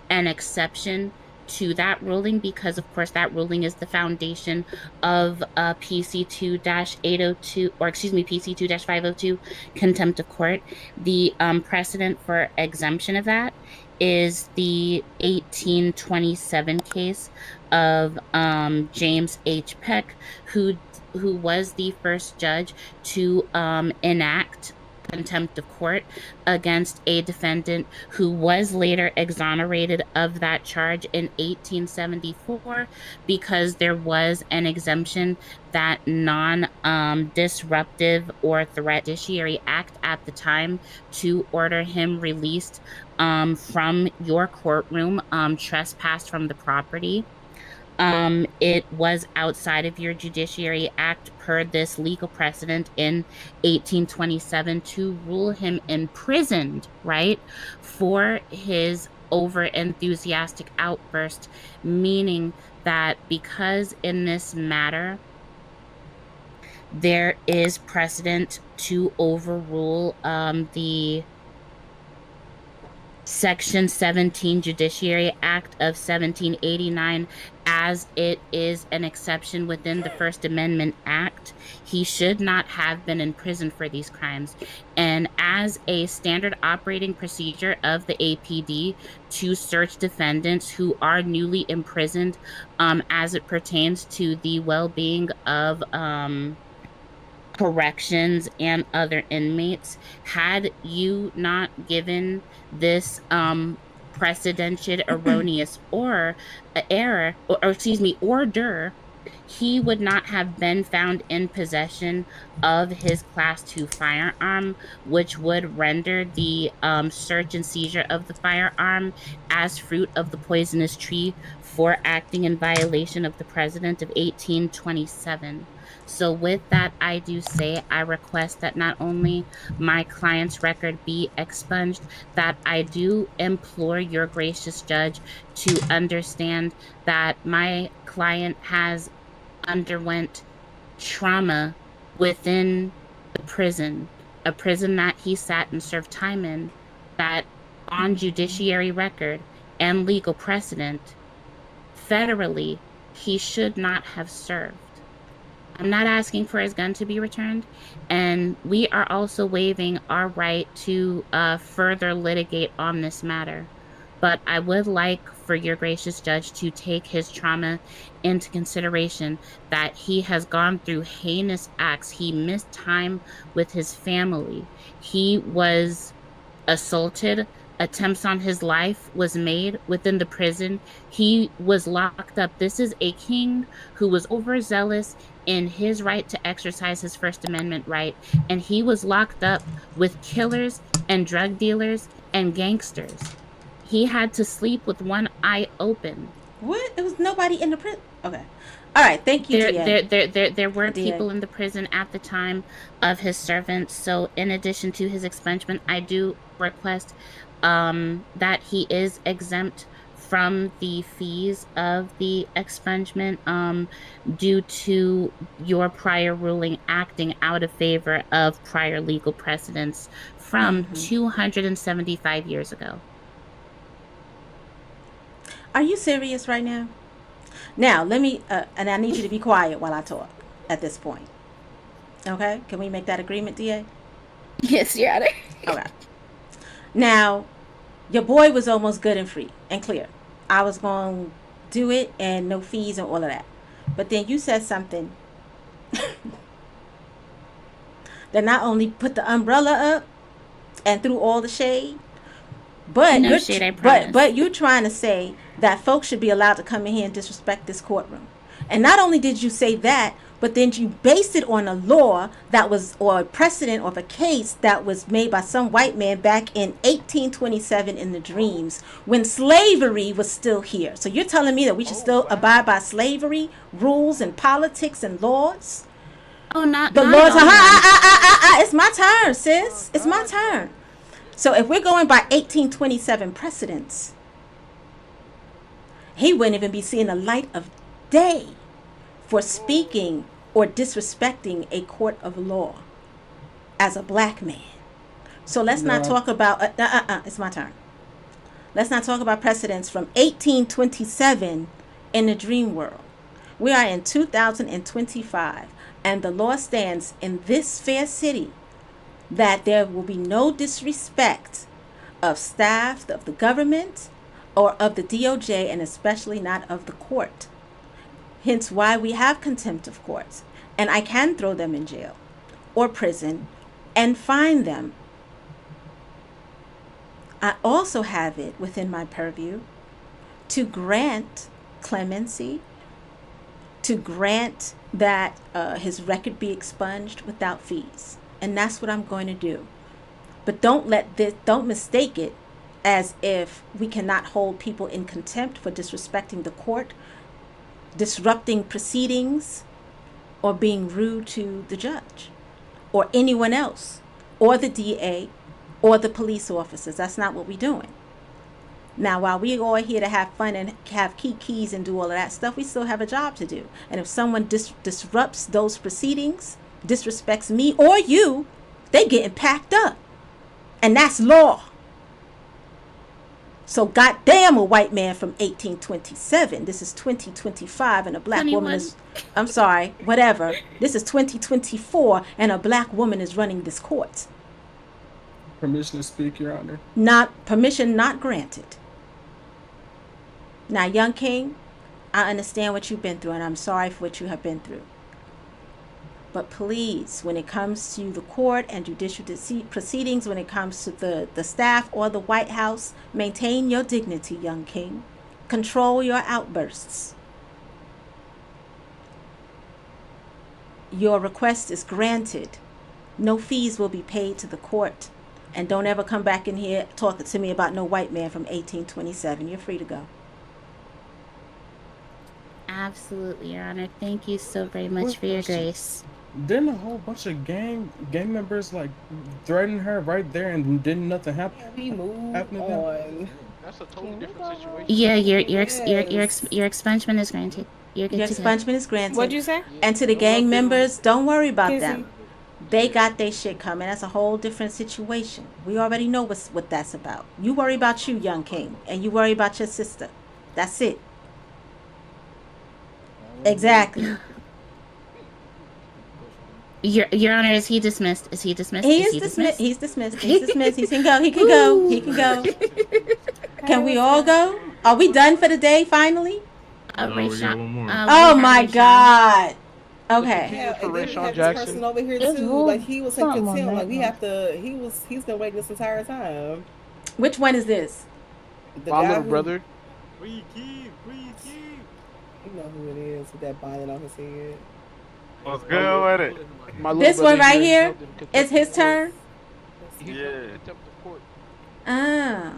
exception to that ruling, because of course that ruling is the foundation of PC2-802, or excuse me, PC2-502, contempt of court. The precedent for exemption of that is the 1827 case of James H. Peck, who was the first judge to enact contempt of court against a defendant who was later exonerated of that charge in 1874, because there was an exemption that non-disruptive or threat judiciary act at the time to order him released from your courtroom, trespassed from the property. It was outside of your Judiciary Act per this legal precedent in 1827 to rule him imprisoned, right, for his over enthusiastic outburst, meaning that because in this matter there is precedent to overrule the Section 17 Judiciary Act of 1789, as it is an exception within the First Amendment Act, he should not have been imprisoned for these crimes. And as a standard operating procedure of the APD to search defendants who are newly imprisoned, as it pertains to the well-being of corrections and other inmates, had you not given this precedential erroneous or error, or excuse me, order, he would not have been found in possession of his Class 2 firearm, which would render the search and seizure of the firearm as fruit of the poisonous tree for acting in violation of the President of 1827. So with that, I do say I request that not only my client's record be expunged, that I do implore your gracious judge to understand that my client has underwent trauma within the prison, a prison that he sat and served time in, that on judiciary record and legal precedent, federally, he should not have served. I'm not asking for his gun to be returned, and we are also waiving our right to further litigate on this matter. But I would like for your gracious judge to take his trauma into consideration, that he has gone through heinous acts. He missed time with his family. He was assaulted attempts on his life was made within the prison. He was locked up. This is a king who was overzealous in his right to exercise his First Amendment right, and he was locked up with killers and drug dealers and gangsters. He had to sleep with one eye open. What? There was nobody in the prison. Okay. All right. Thank you, There were DA. people in the prison at the time of his servants. So, in addition to his expungement, I do request that he is exempt from the fees of the expungement due to your prior ruling acting out of favor of prior legal precedents from 275 years ago. Are you serious right now? Now, let me, and I need you to be quiet while I talk at this point. Okay? Can we make that agreement, DA? Yes, Your Honor. Okay. Now, your boy was almost good and free and clear. I was going to do it and no fees and all of that. But then you said something that not only put the umbrella up and threw all the shade, but No shade, I promise. but you're trying to say that folks should be allowed to come in here and disrespect this courtroom. And not only did you say that, but then you based it on a law that was, or a precedent of a case that was made by some white man back in 1827 in the dreams when slavery was still here. So you're telling me that we should still abide by slavery rules and politics and laws? Oh, not The not laws at all, are, it's my turn, sis. It's my turn. So if we're going by 1827 precedents, he wouldn't even be seeing the light of day for speaking or disrespecting a court of law as a black man. So let's not talk about, it's my turn. Let's not talk about precedents from 1827 in the dream world. We are in 2025, and the law stands in this fair city that there will be no disrespect of staff of the government or of the DOJ, and especially not of the court. Hence why we have contempt of courts. And I can throw them in jail or prison and fine them. I also have it within my purview to grant clemency, to grant that his record be expunged without fees. And that's what I'm going to do. But don't mistake it as if we cannot hold people in contempt for disrespecting the court, disrupting proceedings, or being rude to the judge or anyone else or the DA or the police officers. That's not what we're doing. Now, while we're all here to have fun and have keys and do all of that stuff, we still have a job to do. And if someone disrupts those proceedings, disrespects me or you, they getting packed up. And that's law. So goddamn a white man from 1827. This is 2025 and a black 21. woman is, I'm sorry, whatever. This is 2024 and a black woman is running this court. Permission to speak, Your Honor. Permission not granted. Now, young king, I understand what you've been through and I'm sorry for what you have been through. But please, when it comes to the court and judicial proceedings, when it comes to the staff or the White House, maintain your dignity, young king. Control your outbursts. Your request is granted. No fees will be paid to the court. And don't ever come back in here talking to me about no white man from 1827. You're free to go. Absolutely, Your Honor. Thank you so very much for your grace. Didn't a whole bunch of gang members like threaten her right there, and didn't nothing happen? We move Happened to them? on. That's a totally different situation. Yeah, your expungement is granted. You're good Your to go. expungement is granted. What'd you say? And to the gang members, don't worry about Kizzy. them. They got their shit coming. That's a whole different situation. We already know what that's about. You worry about you, young king, and you worry about your sister. That's it. Exactly. Your Honor, is he dismissed? Is he dismissed? He is dismissed. He's dismissed. He's dismissed. He can go. He can go. He can go. Can we all go? Are we done for the day finally? No, we got one more. Oh my God. Okay. Yeah, for and then we Rayshawn have Jackson. this person over here It's too. rude. Like he was in Something on contempt. that Like we one. have to. He's been waiting this entire time. Which one is this? The My guy little who, brother. Free keep, free keep. you know who it is with that bonnet on his head. What's My little, good with it? my little This one brother right here here held in is contempt of his court. turn. He held in Yeah. contempt of court. Ah.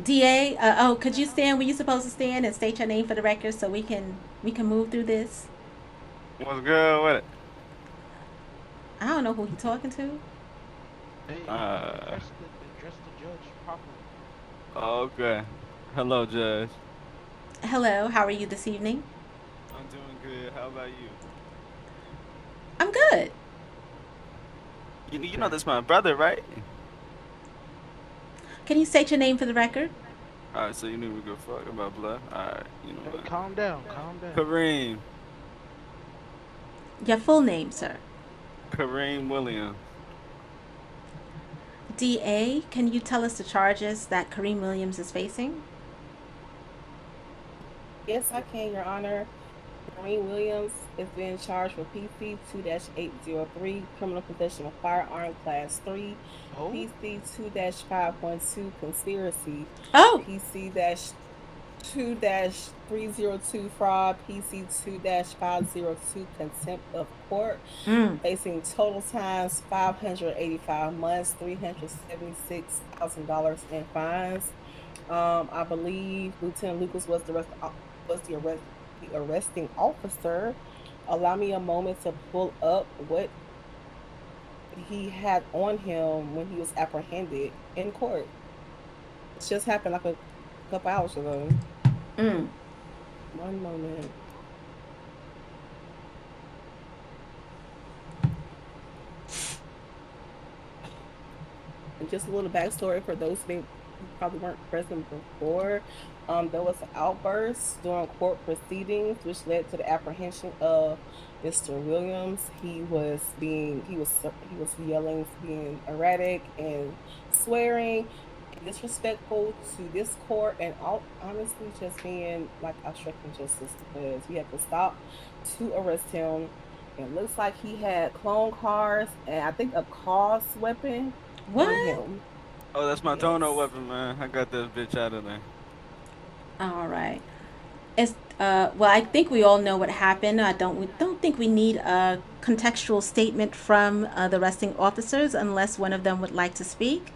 DA, oh, could you stand where you supposed to stand and state your name for the record so we can move through this? What's good with it? I don't know who he talking to. Hey, Uh, address the judge properly. okay. Hello, Judge. Hello, how are you this evening? I'm doing good. How about you? I'm good. You know this my brother, right? Can you state your name for the record? Alright, so you knew we go fuck about blood. Alright, you know Hey, what? calm down, calm down. Kareem. Your full name, sir. Kareem Williams. DA, can you tell us the charges that Kareem Williams is facing? Yes, I can, Your Honor. Kareem Williams is being charged with PC 2-803, criminal possession of firearm class 3, Oh, PC 2-512, conspiracy, Oh, PC 2-302, fraud, PC 2-502, contempt of court, facing total times 585 months, $376,000 in fines. I believe Lieutenant Lucas was the arresting officer. Allow me a moment to pull up what he had on him when he was apprehended in court. It just happened like a couple hours ago. One moment. And just a little backstory for those who probably weren't present before. There was an outburst during court proceedings, which led to the apprehension of Mr. Williams. He was yelling, being erratic and swearing, and disrespectful to this court, and honestly just being like obstructing justice, because we had to stop to arrest him. It looks like he had clone cars and I think a cause weapon on what? him. Oh, that's my dono Yes. weapon, man. I got this bitch out of there. All right. It's well, I think we all know what happened. We don't think we need a contextual statement from the arresting officers unless one of them would like to speak.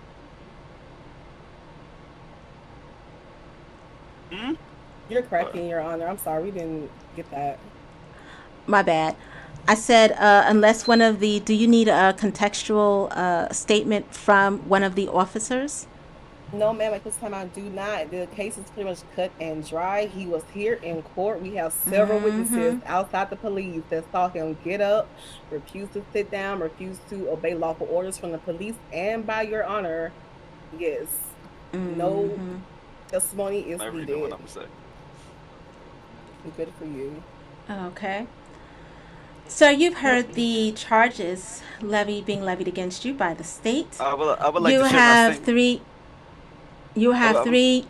You're cracking, Your Honor. I'm sorry, we didn't get that. My bad. I said unless one of the. Do you need a contextual statement from one of the officers? No, ma'am, at this time I do not. The case is pretty much cut and dry. He was here in court. We have several witnesses outside the police that saw him get up, refuse to sit down, refuse to obey lawful orders from the police, and by Your Honor, yes, no testimony is I already know needed. what I'm gonna say. Good for you. Okay. So you've heard the charges being levied against you by the state. I would like You to share my have statement. three. You have Hello? three.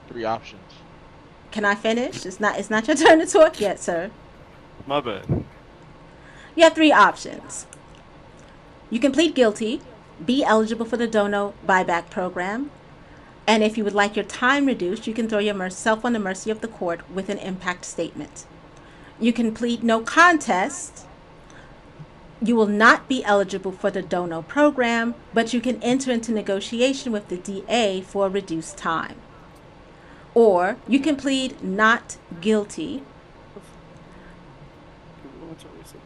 three options. Can I finish? It's not your turn to talk yet, sir. My bad. You have three options. You can plead guilty, be eligible for the Dono buyback program, and if you would like your time reduced, you can throw yourself on the mercy of the court with an impact statement. You can plead no contest. You will not be eligible for the Dono program, but you can enter into negotiation with the DA for a reduced time. Or you can plead not guilty.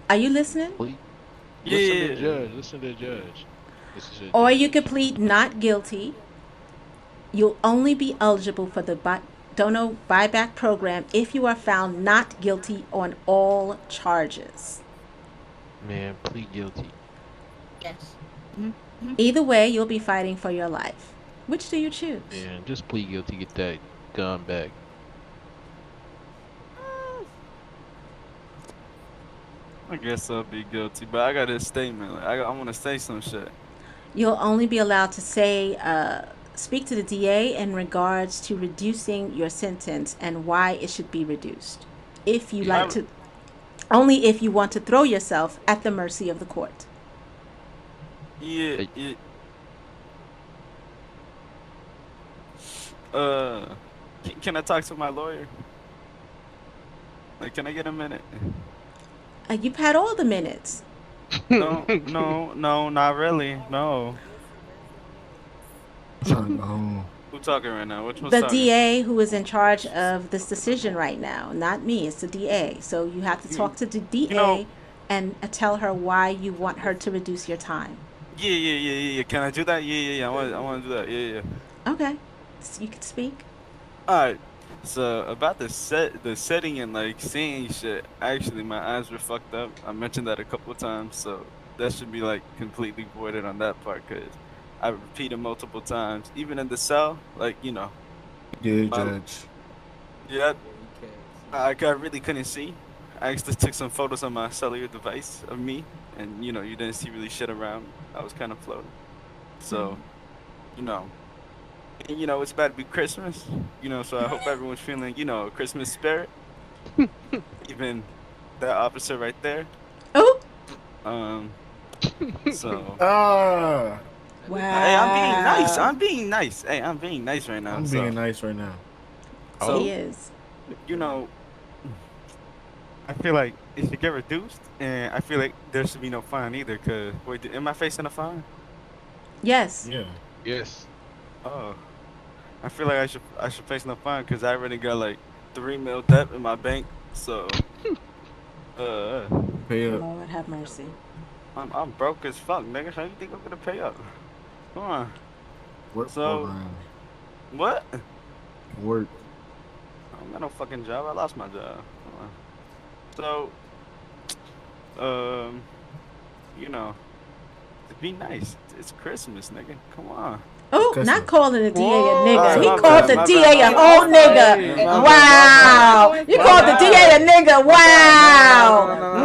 Are you listening? Please. Yeah. Listen to the judge. Listen to the judge. Listen to the Or judge. you could plead not guilty. You'll only be eligible for the Dono buyback program if you are found not guilty on all charges. Man, plead guilty. Yes. Either way, you'll be fighting for your life. Which do you choose? Man, just plead guilty. Get that gun back. I guess I'll be guilty, but I got this statement. Like, I want to say some shit. You'll only be allowed to say, speak to the DA in regards to reducing your sentence and why it should be reduced. If you like to, only if you want to throw yourself at the mercy of the court. Yeah, Can I talk to my lawyer? Like, can I get a minute? You've had all the minutes. No, not really. No. I'm trying to go home. Who talking right now? Which one's The talking? DA who is in charge of this decision right now, not me. It's the DA. So you have to talk to the DA and tell her why you want her to reduce your time. Yeah. Can I do that? Yeah. I want to do that. Yeah. Okay, so you can speak. All right. So about the setting and like seeing shit. Actually, my eyes were fucked up. I mentioned that a couple of times, so that should be like completely voided on that part, cause I repeated multiple times, even in the cell. Like Yeah, my- Judge. yeah, I really couldn't see. I actually took some photos on my cellular device of me, and you didn't see really shit around. I was kind of floating. So, and it's about to be Christmas. So I hope everyone's feeling, Christmas spirit. Even that officer right there. Oh. So. Wow. Hey, I'm being nice. Hey, I'm being nice right now. I'm being nice right now. So, he is. I feel like it should get reduced, and I feel like there should be no fine either. Cause wait, am I facing a fine? Yes. Yeah. Yes. Oh, I feel like I should face no fine because I already got like $3 million debt in my bank. So, Pay up. Lord have mercy. I'm broke as fuck, nigga. How you think I'm gonna pay up? Come on. Work So, program. what? Work. I don't got no fucking job. I lost my job. So, be nice. It's Christmas, nigga. Come on. Oh, Cussing. not calling the DA a Whoa. nigga. He My called bad, the my DA bad, a my whole bad. nigga. Hey, my Wow. bad. You My called the bad. DA a nigga. Wow. No,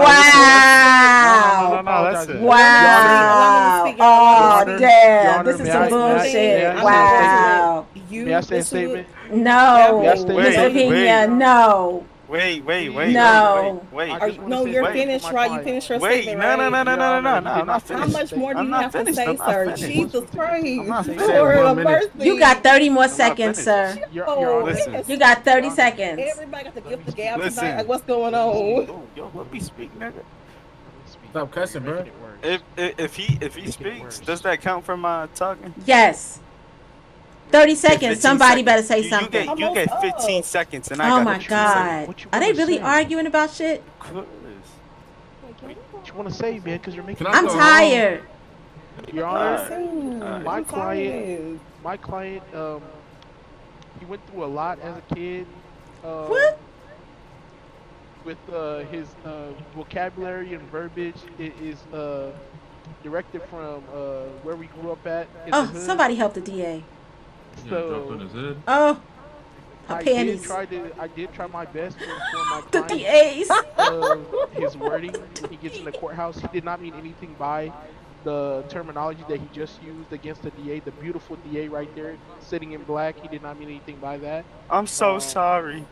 Wow. listen. Wow. Oh, damn. This is some bullshit. Wow. May I say a statement? No. Yes, they Miss did. Pena, no. Wait. No. Wait. No, you're finished, right? You finished your Wait, statement, no, right? I'm not How finished. much more do I'm you not have to finished. say, I'm not sir? finished. Jesus Christ. not finished. Lord of 1 minute. mercy. You got 30 more I'm not seconds, finished. sir. Oh, Listen. yes. You got 30 seconds. Everybody got to give the gab Listen. tonight. Like, what's going on? Yo, let me speak, nigga. Stop cussing, bro. If he speaks, does that count for my talking? Yes. 30 seconds. 15 Somebody better say You something. You get 15 seconds, and I Oh got my 15 God. seconds. What you Are they wanna really say? arguing about shit? What you want to say, man? Because you're making. Can I I'm go tired. Your Honor, Listen, my I'm tired. client, he went through a lot as a kid. What? With his vocabulary and verbiage, it is directed from where we grew up at in the Oh, hood. somebody help the DA. So Oh, her I panties. did try my best to inform my The client DAs. of his wording when he gets in the courthouse. He did not mean anything by the terminology that he just used against the DA, the beautiful DA right there sitting in black. He did not mean anything by that. I'm so sorry.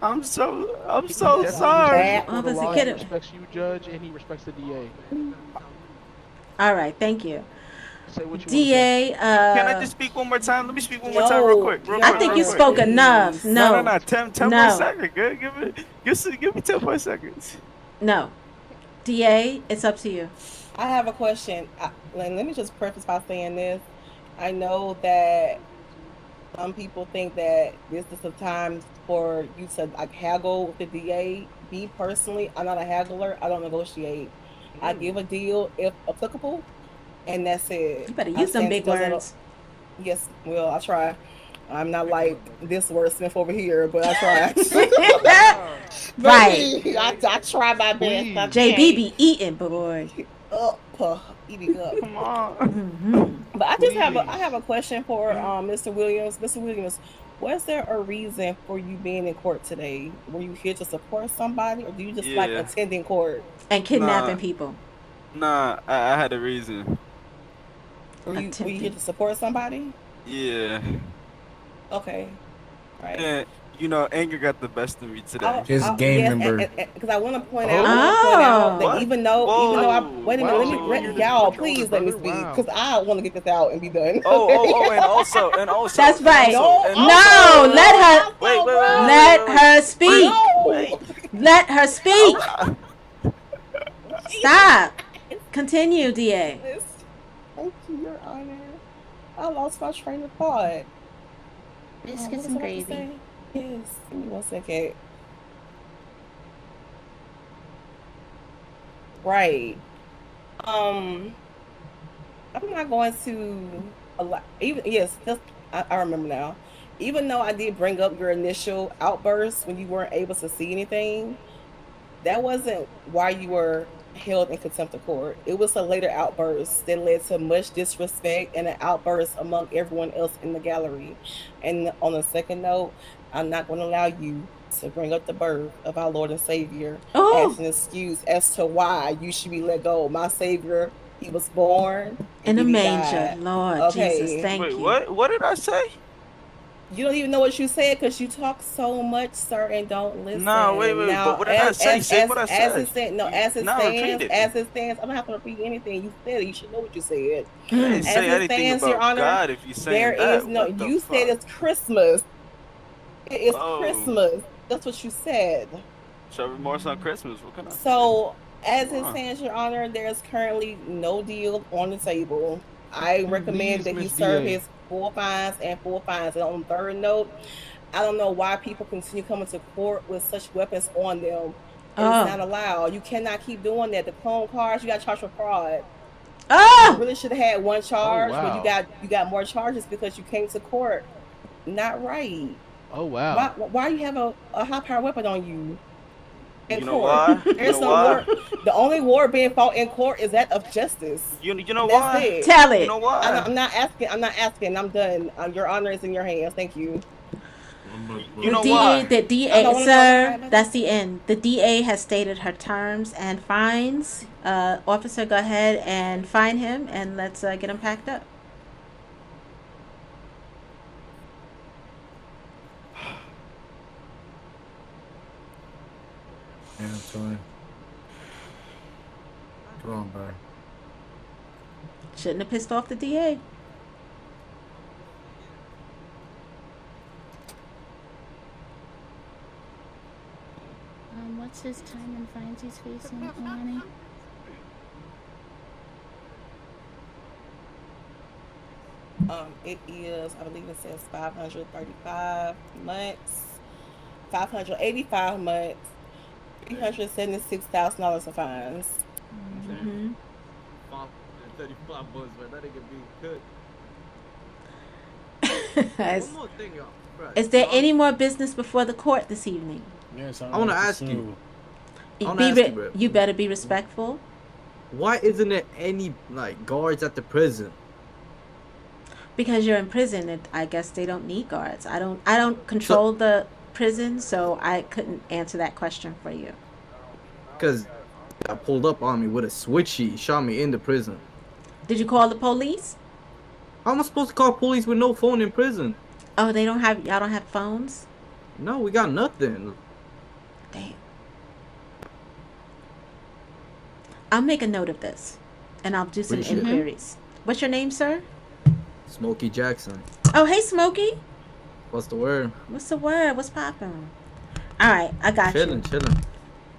I'm so He sorry. definitely Oh, the was he law. kidding? He respects you, Judge, and he respects the DA. All right, thank you. Say what you DA, Can I just speak one more time? Let me speak one more time, real quick. I think you spoke enough. No. No. 10 No. more seconds. Good. Give me 10 more seconds. No. DA, it's up to you. I have a question. Let me just preface by saying this. I know that some people think that this is the time for you to like haggle with the DA. Me personally, I'm not a haggler. I don't negotiate. I give a deal if applicable, and that's it. You better use them big words. Yes, well, I try. I'm not like this wordsmith over here, but I try. Right. I try my best. JB be eating, boy. Eating up. Come on. Mm-hmm. But I just have a question for Mr. Williams. Mr. Williams, was there a reason for you being in court today? Were you here to support somebody, or do you just like Yeah. attending court? And kidnapping people. Nah, I had a reason. Were you here to support somebody? Yeah. Okay. Right. And anger got the best of me today. His gang yes, member. because I want to point Oh. out, that What? even though I Whoa, wait a minute, whoa. let me y'all Older please let me brother? speak Wow. because I want to get this out and be done. And also, That's right. No, Let her Wait, let her speak. Wait. Let her speak. I- Stop. Continue, DA. Thank you, Your Honor. I lost my train of thought. Biscuits What and was I about to gravy. say? Yes, give me 1 second. Right. I'm not going to allow even I remember now. Even though I did bring up your initial outburst when you weren't able to see anything, that wasn't why you were held in contempt of court. It was a later outburst that led to much disrespect and an outburst among everyone else in the gallery. And on a second note, I'm not going to allow you to bring up the birth of our Lord and Savior as an excuse as to why you should be let go. My Savior, he was born In and a then he manger, died. Lord Jesus, Okay. thank Wait, you. what did I say? You don't even know what you said because you talk so much, sir, and don't listen. No, wait. Now, But what did I say? Say what I as said. it said, no, as it Repeat stands, it. I'm gonna have to repeat anything you said. You should know what you said. I didn't As say it anything stands, Your about Honor, God. If you're there saying is that, no. what the You said fuck? it's Christmas. It is Oh, Christmas. That's what you said. show remorse on Christmas. What can I say? So, as Come it on. stands, Your Honor, there's currently no deal on the table. I recommend Please, that he Miss serve DA. his full fines and full fines. And on the third note, I don't know why people continue coming to court with such weapons on them. It is not allowed. You cannot keep doing that. The clone cars, you got charged for fraud. You really should have had one charge, but you wow. got more charges because you came to court. Not right. Oh wow. Why you have a high power weapon on you in You know court? why? You There's know no why? war. The only war being fought in court is that of justice. You know And that's why? it. Tell You it. know why? I'm not asking. I'm done. Your honor is in your hands. Thank you. You know why? The I DA, don't want to know sir, why. that's the end. The DA has stated her terms and fines. Officer, go ahead and fine him and let's get him packed up. Yeah, Tony. Come on, bro. Shouldn't have pissed off the DA. What's his time and fines he's facing, Alani? It is. I believe it says 535 months, 585 months, $376,000 of fines. Mm-hmm. 35 bucks, man. That nigga being cooked. One more thing, y'all. Right. Is there any more business before the court this evening? Yes, I want to ask you. You better be respectful. Why isn't there any guards at the prison? Because you're in prison, I guess they don't need guards. I don't control the prison, so I couldn't answer that question for you. Because I pulled up on me with a switchy, shot me in the prison. Did you call the police? How am I supposed to call police with no phone in prison? Oh, y'all don't have phones? No, we got nothing. Damn. I'll make a note of this, and I'll do some inquiries. What's your name, sir? Smokey Jackson. Oh, hey, Smokey. What's the word? What's the word? What's poppin'? All right, I got you. Chilling.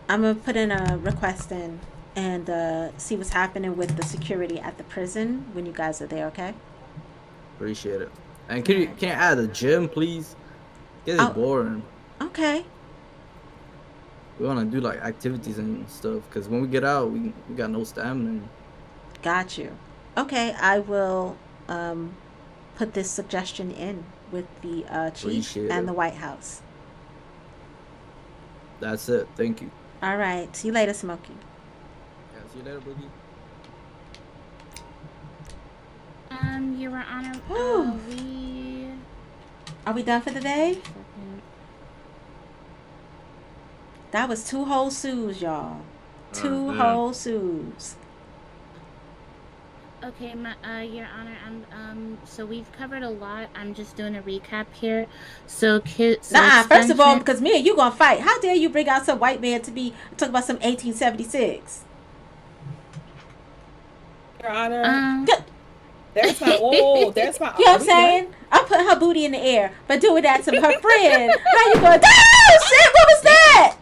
I'm gonna put in a request in and see what's happening with the security at the prison when you guys are there. Okay. Appreciate it. And can you add a gym, please? It's boring. Okay. We want to do activities and stuff because when we get out, we got no stamina. Got you. Okay, I will put this suggestion in with the chief and the White House. That's it. Thank you. All right. See you later, Smokey. Yeah, see you later, Boogie. Your Honor, Are we done for the day? That was 2 whole sues, y'all. 2 whole sues. Okay, Your Honor, so we've covered a lot. I'm just doing a recap here. So, Nah, first of all, extension. because me and you gonna fight. How dare you bring out some white man to be talk about some 1876? Your Honor. Good. There's my. Oh, there's my. You know what I'm saying? I'm putting her booty in the air, but doing that to her friend. Now you going? Oh shit! What was that?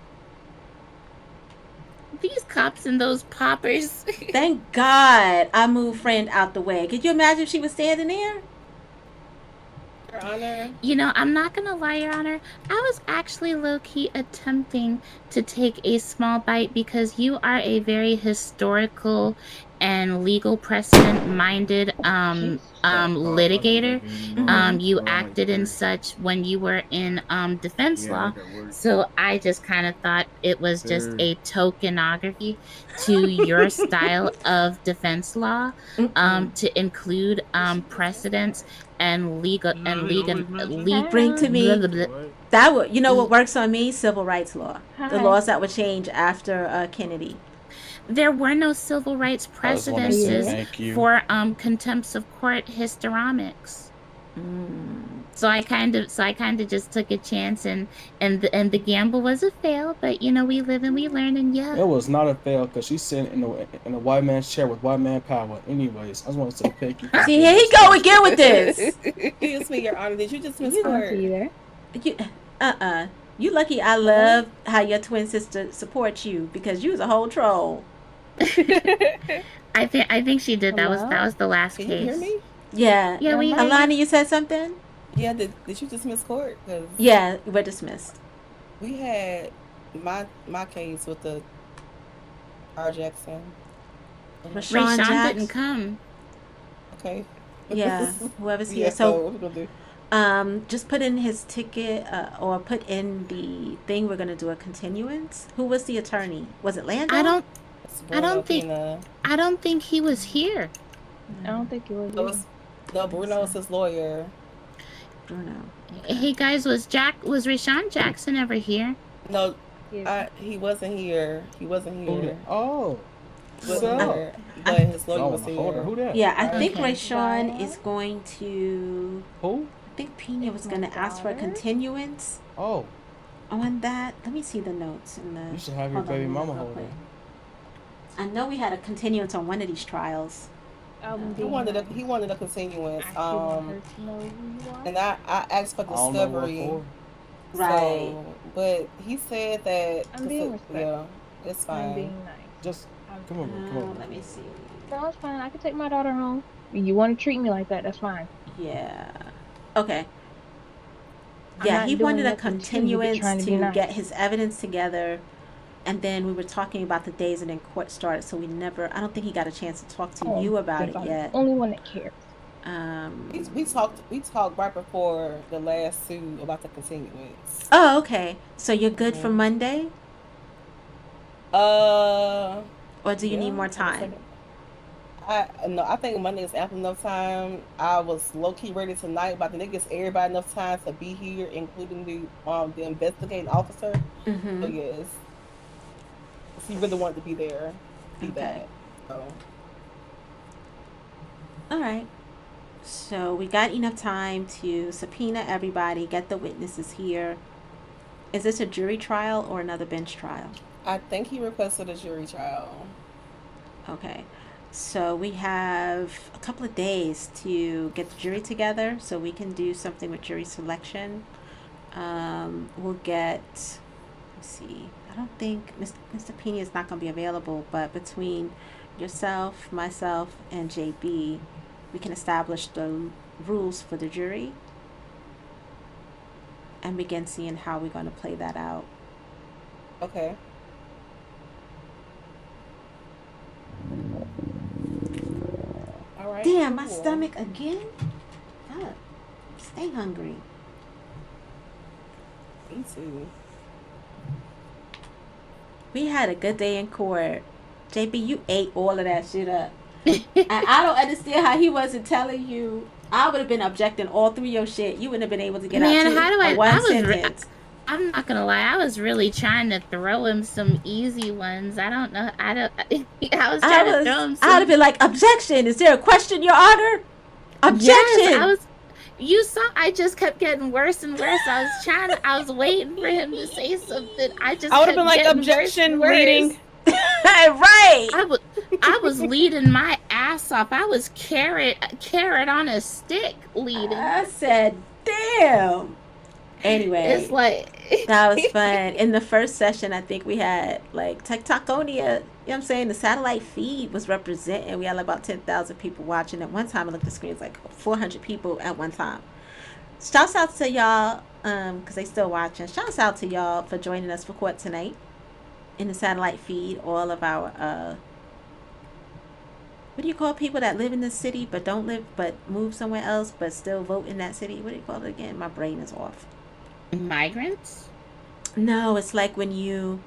These cops and those poppers. Thank God I moved friend out the way. Could you imagine if she was standing there? Your Honor. You know, I'm not gonna lie, Your Honor. I was actually low-key attempting to take a small bite because you are a very historical and legal precedent-minded litigator. You acted in such when you were in defense law. So I just kind of thought it was just a tokenography to your style of defense law, to include precedents and legal bring to me that would, you know what works on me? Civil rights law, the laws that would change after Kennedy. There were no civil rights precedences for contempt of court histrionics. So I kind of just took a chance, and the gamble was a fail, but you know, we live and we learn, and yeah. It was not a fail because she's sitting in a white man's chair with white man power. Anyways, I just wanted to pick you. See, here he go again with this. Excuse me, Your Honor. Did you just miss her? You lucky. I love how your twin sister supports you because you was a whole troll. I think she did. That was the last Can case. you hear me? Yeah. We Alana, you said something? Yeah, did you just miss court? Yeah, we're dismissed. We had my case with the R. Jackson. Rashawn didn't come. Okay. Yeah, whoever's here. So what we gonna do? Just put in his ticket, or put in the thing. We're gonna do a continuance. Who was the attorney? Was it Lando? I don't think he was here. I don't think he was. No, Bruno's his lawyer. Bruno. Okay. Hey guys, was Rashawn Jackson ever here? No, he wasn't here. He wasn't here. Oh. But his lawyer was here. Who that? Yeah, I think Rashawn is going to. Who? I think Pena was going to ask for a continuance. Oh. On that, let me see the notes in the. You should have your baby mama hold it. I know we had a continuance on one of these trials. He wanted a continuance. And I asked for discovery. Right. So, but he said that. I'm being respectful. Yeah, it's fine. I'm being nice. Just come on. Let me see. No, it's fine. I can take my daughter home. You want to treat me like that? That's fine. Yeah. Okay. Yeah, he wanted a continuance to get his evidence together. And then we were talking about the days and then court started, so I don't think he got a chance to talk to you about it yet. The only one that cares. We talked right before the last suit about the continuance. Oh, okay. So you're good for Monday? Or do you need more time? I think Monday is ample enough time. I was low key ready tonight, but I think it gives everybody enough time to be here, including the investigating officer. Mm-hmm. So yes. He really wanted to be there. Okay. So. All right. So we got enough time to subpoena everybody, get the witnesses here. Is this a jury trial or another bench trial? I think he requested a jury trial. Okay. So we have a couple of days to get the jury together so we can do something with jury selection. We'll get, let's see. I don't think Mr. Pena is not going to be available, but between yourself, myself, and JB, we can establish the rules for the jury and begin seeing how we're going to play that out. Okay. All right. Damn, my stomach again? Fuck. Stay hungry. Me too. We had a good day in court. JB, you ate all of that shit up. And I don't understand how he wasn't telling you. I would have been objecting all through your shit. You wouldn't have been able to get out one sentence. I'm not gonna lie, I was really trying to throw him some easy ones. I don't know. I was trying to throw him I would have some. been like, objection. Is there a question, Your Honor? Yes, Objection. you saw, I just kept getting worse and worse. I was waiting for him to say something. I would have been like, objection, reading. Right. I was leading my ass off. I was carrot on a stick leading. I said, damn. Anyway, it's like that was fun. In the first session, I think we had like TikTokonia. You know what I'm saying? The satellite feed was representing. We had like about 10,000 people watching at one time. I looked at the screens like 400 people at one time. Shouts out to y'all, because they still watching. Shouts out to y'all for joining us for court tonight in the satellite feed. All of our what do you call people that live in the city but don't live but move somewhere else but still vote in that city? What do you call it again? My brain is off. Migrants? No, it's like when you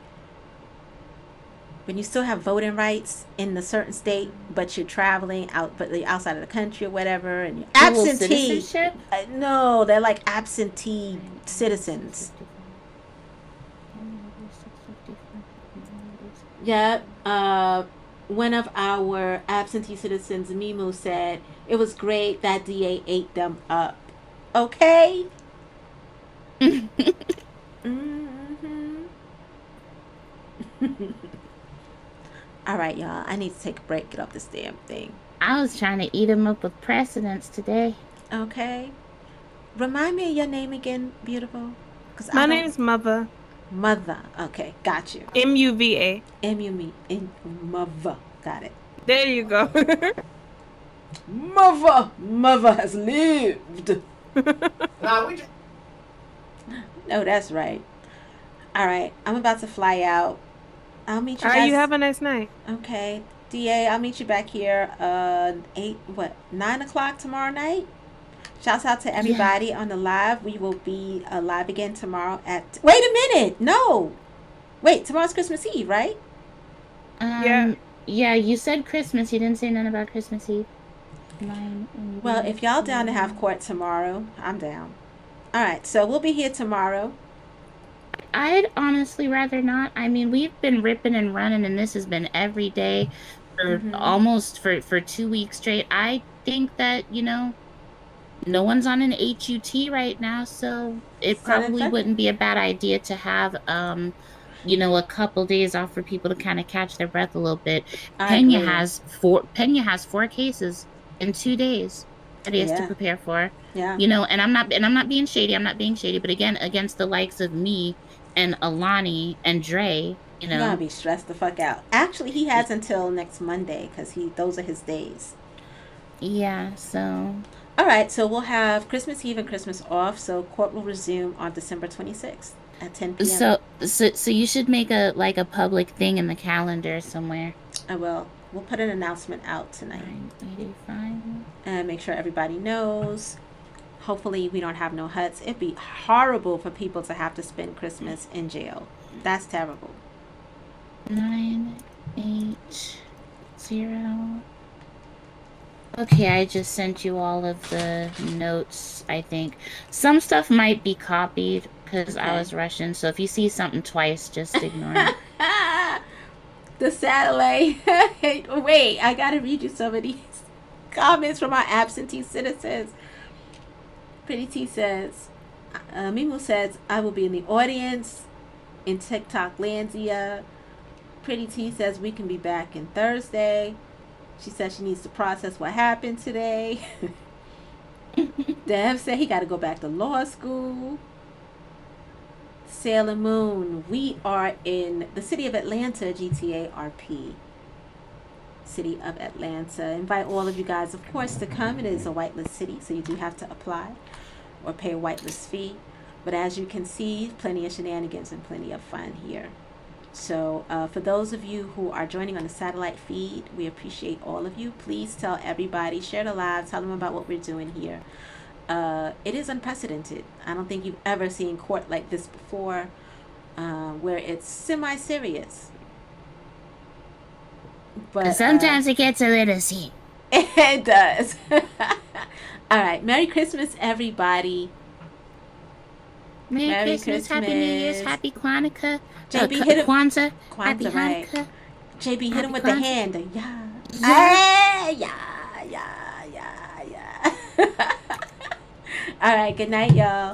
still have voting rights in a certain state, but you're traveling out, but you're outside of the country or whatever, and you're absentee. No, they're like absentee citizens. Yeah. One of our absentee citizens, Mimu, said it was great that DA ate them up. Okay. All right, y'all. I need to take a break. Get off this damn thing. I was trying to eat him up with precedence today. Okay. Remind me of your name again, beautiful. My name is Mother. Mother. Okay, got you. MUVA. Mother. Got it. There you go. Mother has lived. No, that's right. All right, I'm about to fly out. I'll meet you guys. All right, you have a nice night. Okay. DA, I'll meet you back here 9 o'clock tomorrow night. Shouts out to everybody on the live. We will be live again tomorrow at... Wait a minute! No! Wait, tomorrow's Christmas Eve, right? Yeah, you said Christmas. You didn't say nothing about Christmas Eve. Well, if y'all down to have court tomorrow, I'm down. All right, so we'll be here tomorrow. I'd honestly rather not. I mean, we've been ripping and running, and this has been every day for almost for 2 weeks straight. I think that, no one's on an HUT right now, so it probably wouldn't be a bad idea to have, a couple days off for people to kind of catch their breath a little bit. Pena has 4 cases in 2 days that he has to prepare for. Yeah. And I'm not being shady. But again, against the likes of me and Alani and Dre, You're gonna be stressed the fuck out. Actually, he has until next Monday because those are his days. Yeah, so. All right, so we'll have Christmas Eve and Christmas off. So court will resume on December 26th at 10 p.m. So you should make a public thing in the calendar somewhere. I will. We'll put an announcement out tonight. 985. And make sure everybody knows. Hopefully we don't have no huts. It'd be horrible for people to have to spend Christmas in jail. That's terrible. 980. Okay, I just sent you all of the notes, I think. Some stuff might be copied because I was rushing. So if you see something twice, just ignore it. The satellite. Wait, I gotta read you some of these comments from our absentee citizens. Pretty T says, Mimu says, I will be in the audience in TikTok Landia. Pretty T says, we can be back in Thursday. She says she needs to process what happened today. Dev said he got to go back to law school. Sailor Moon, we are in the city of Atlanta, GTA RP. City of Atlanta. Invite all of you guys, of course, to come. It is a whitelist city, so you do have to apply or pay a whitelist fee. But as you can see, plenty of shenanigans and plenty of fun here. So for those of you who are joining on the satellite feed, we appreciate all of you. Please tell everybody, share the live, tell them about what we're doing here. It is unprecedented. I don't think you've ever seen court like this before, where it's semi-serious. But sometimes it gets a little heat. It does. All right. Merry Christmas, everybody. Merry Christmas, Happy New Year's, Happy Kwanzaa, JB hit him. Kwanzaa, Kwanzaa, Happy right. Hanukkah. JB hit him with Kwanzaa. the hand. Yeah. Yeah. All right. Good night, y'all.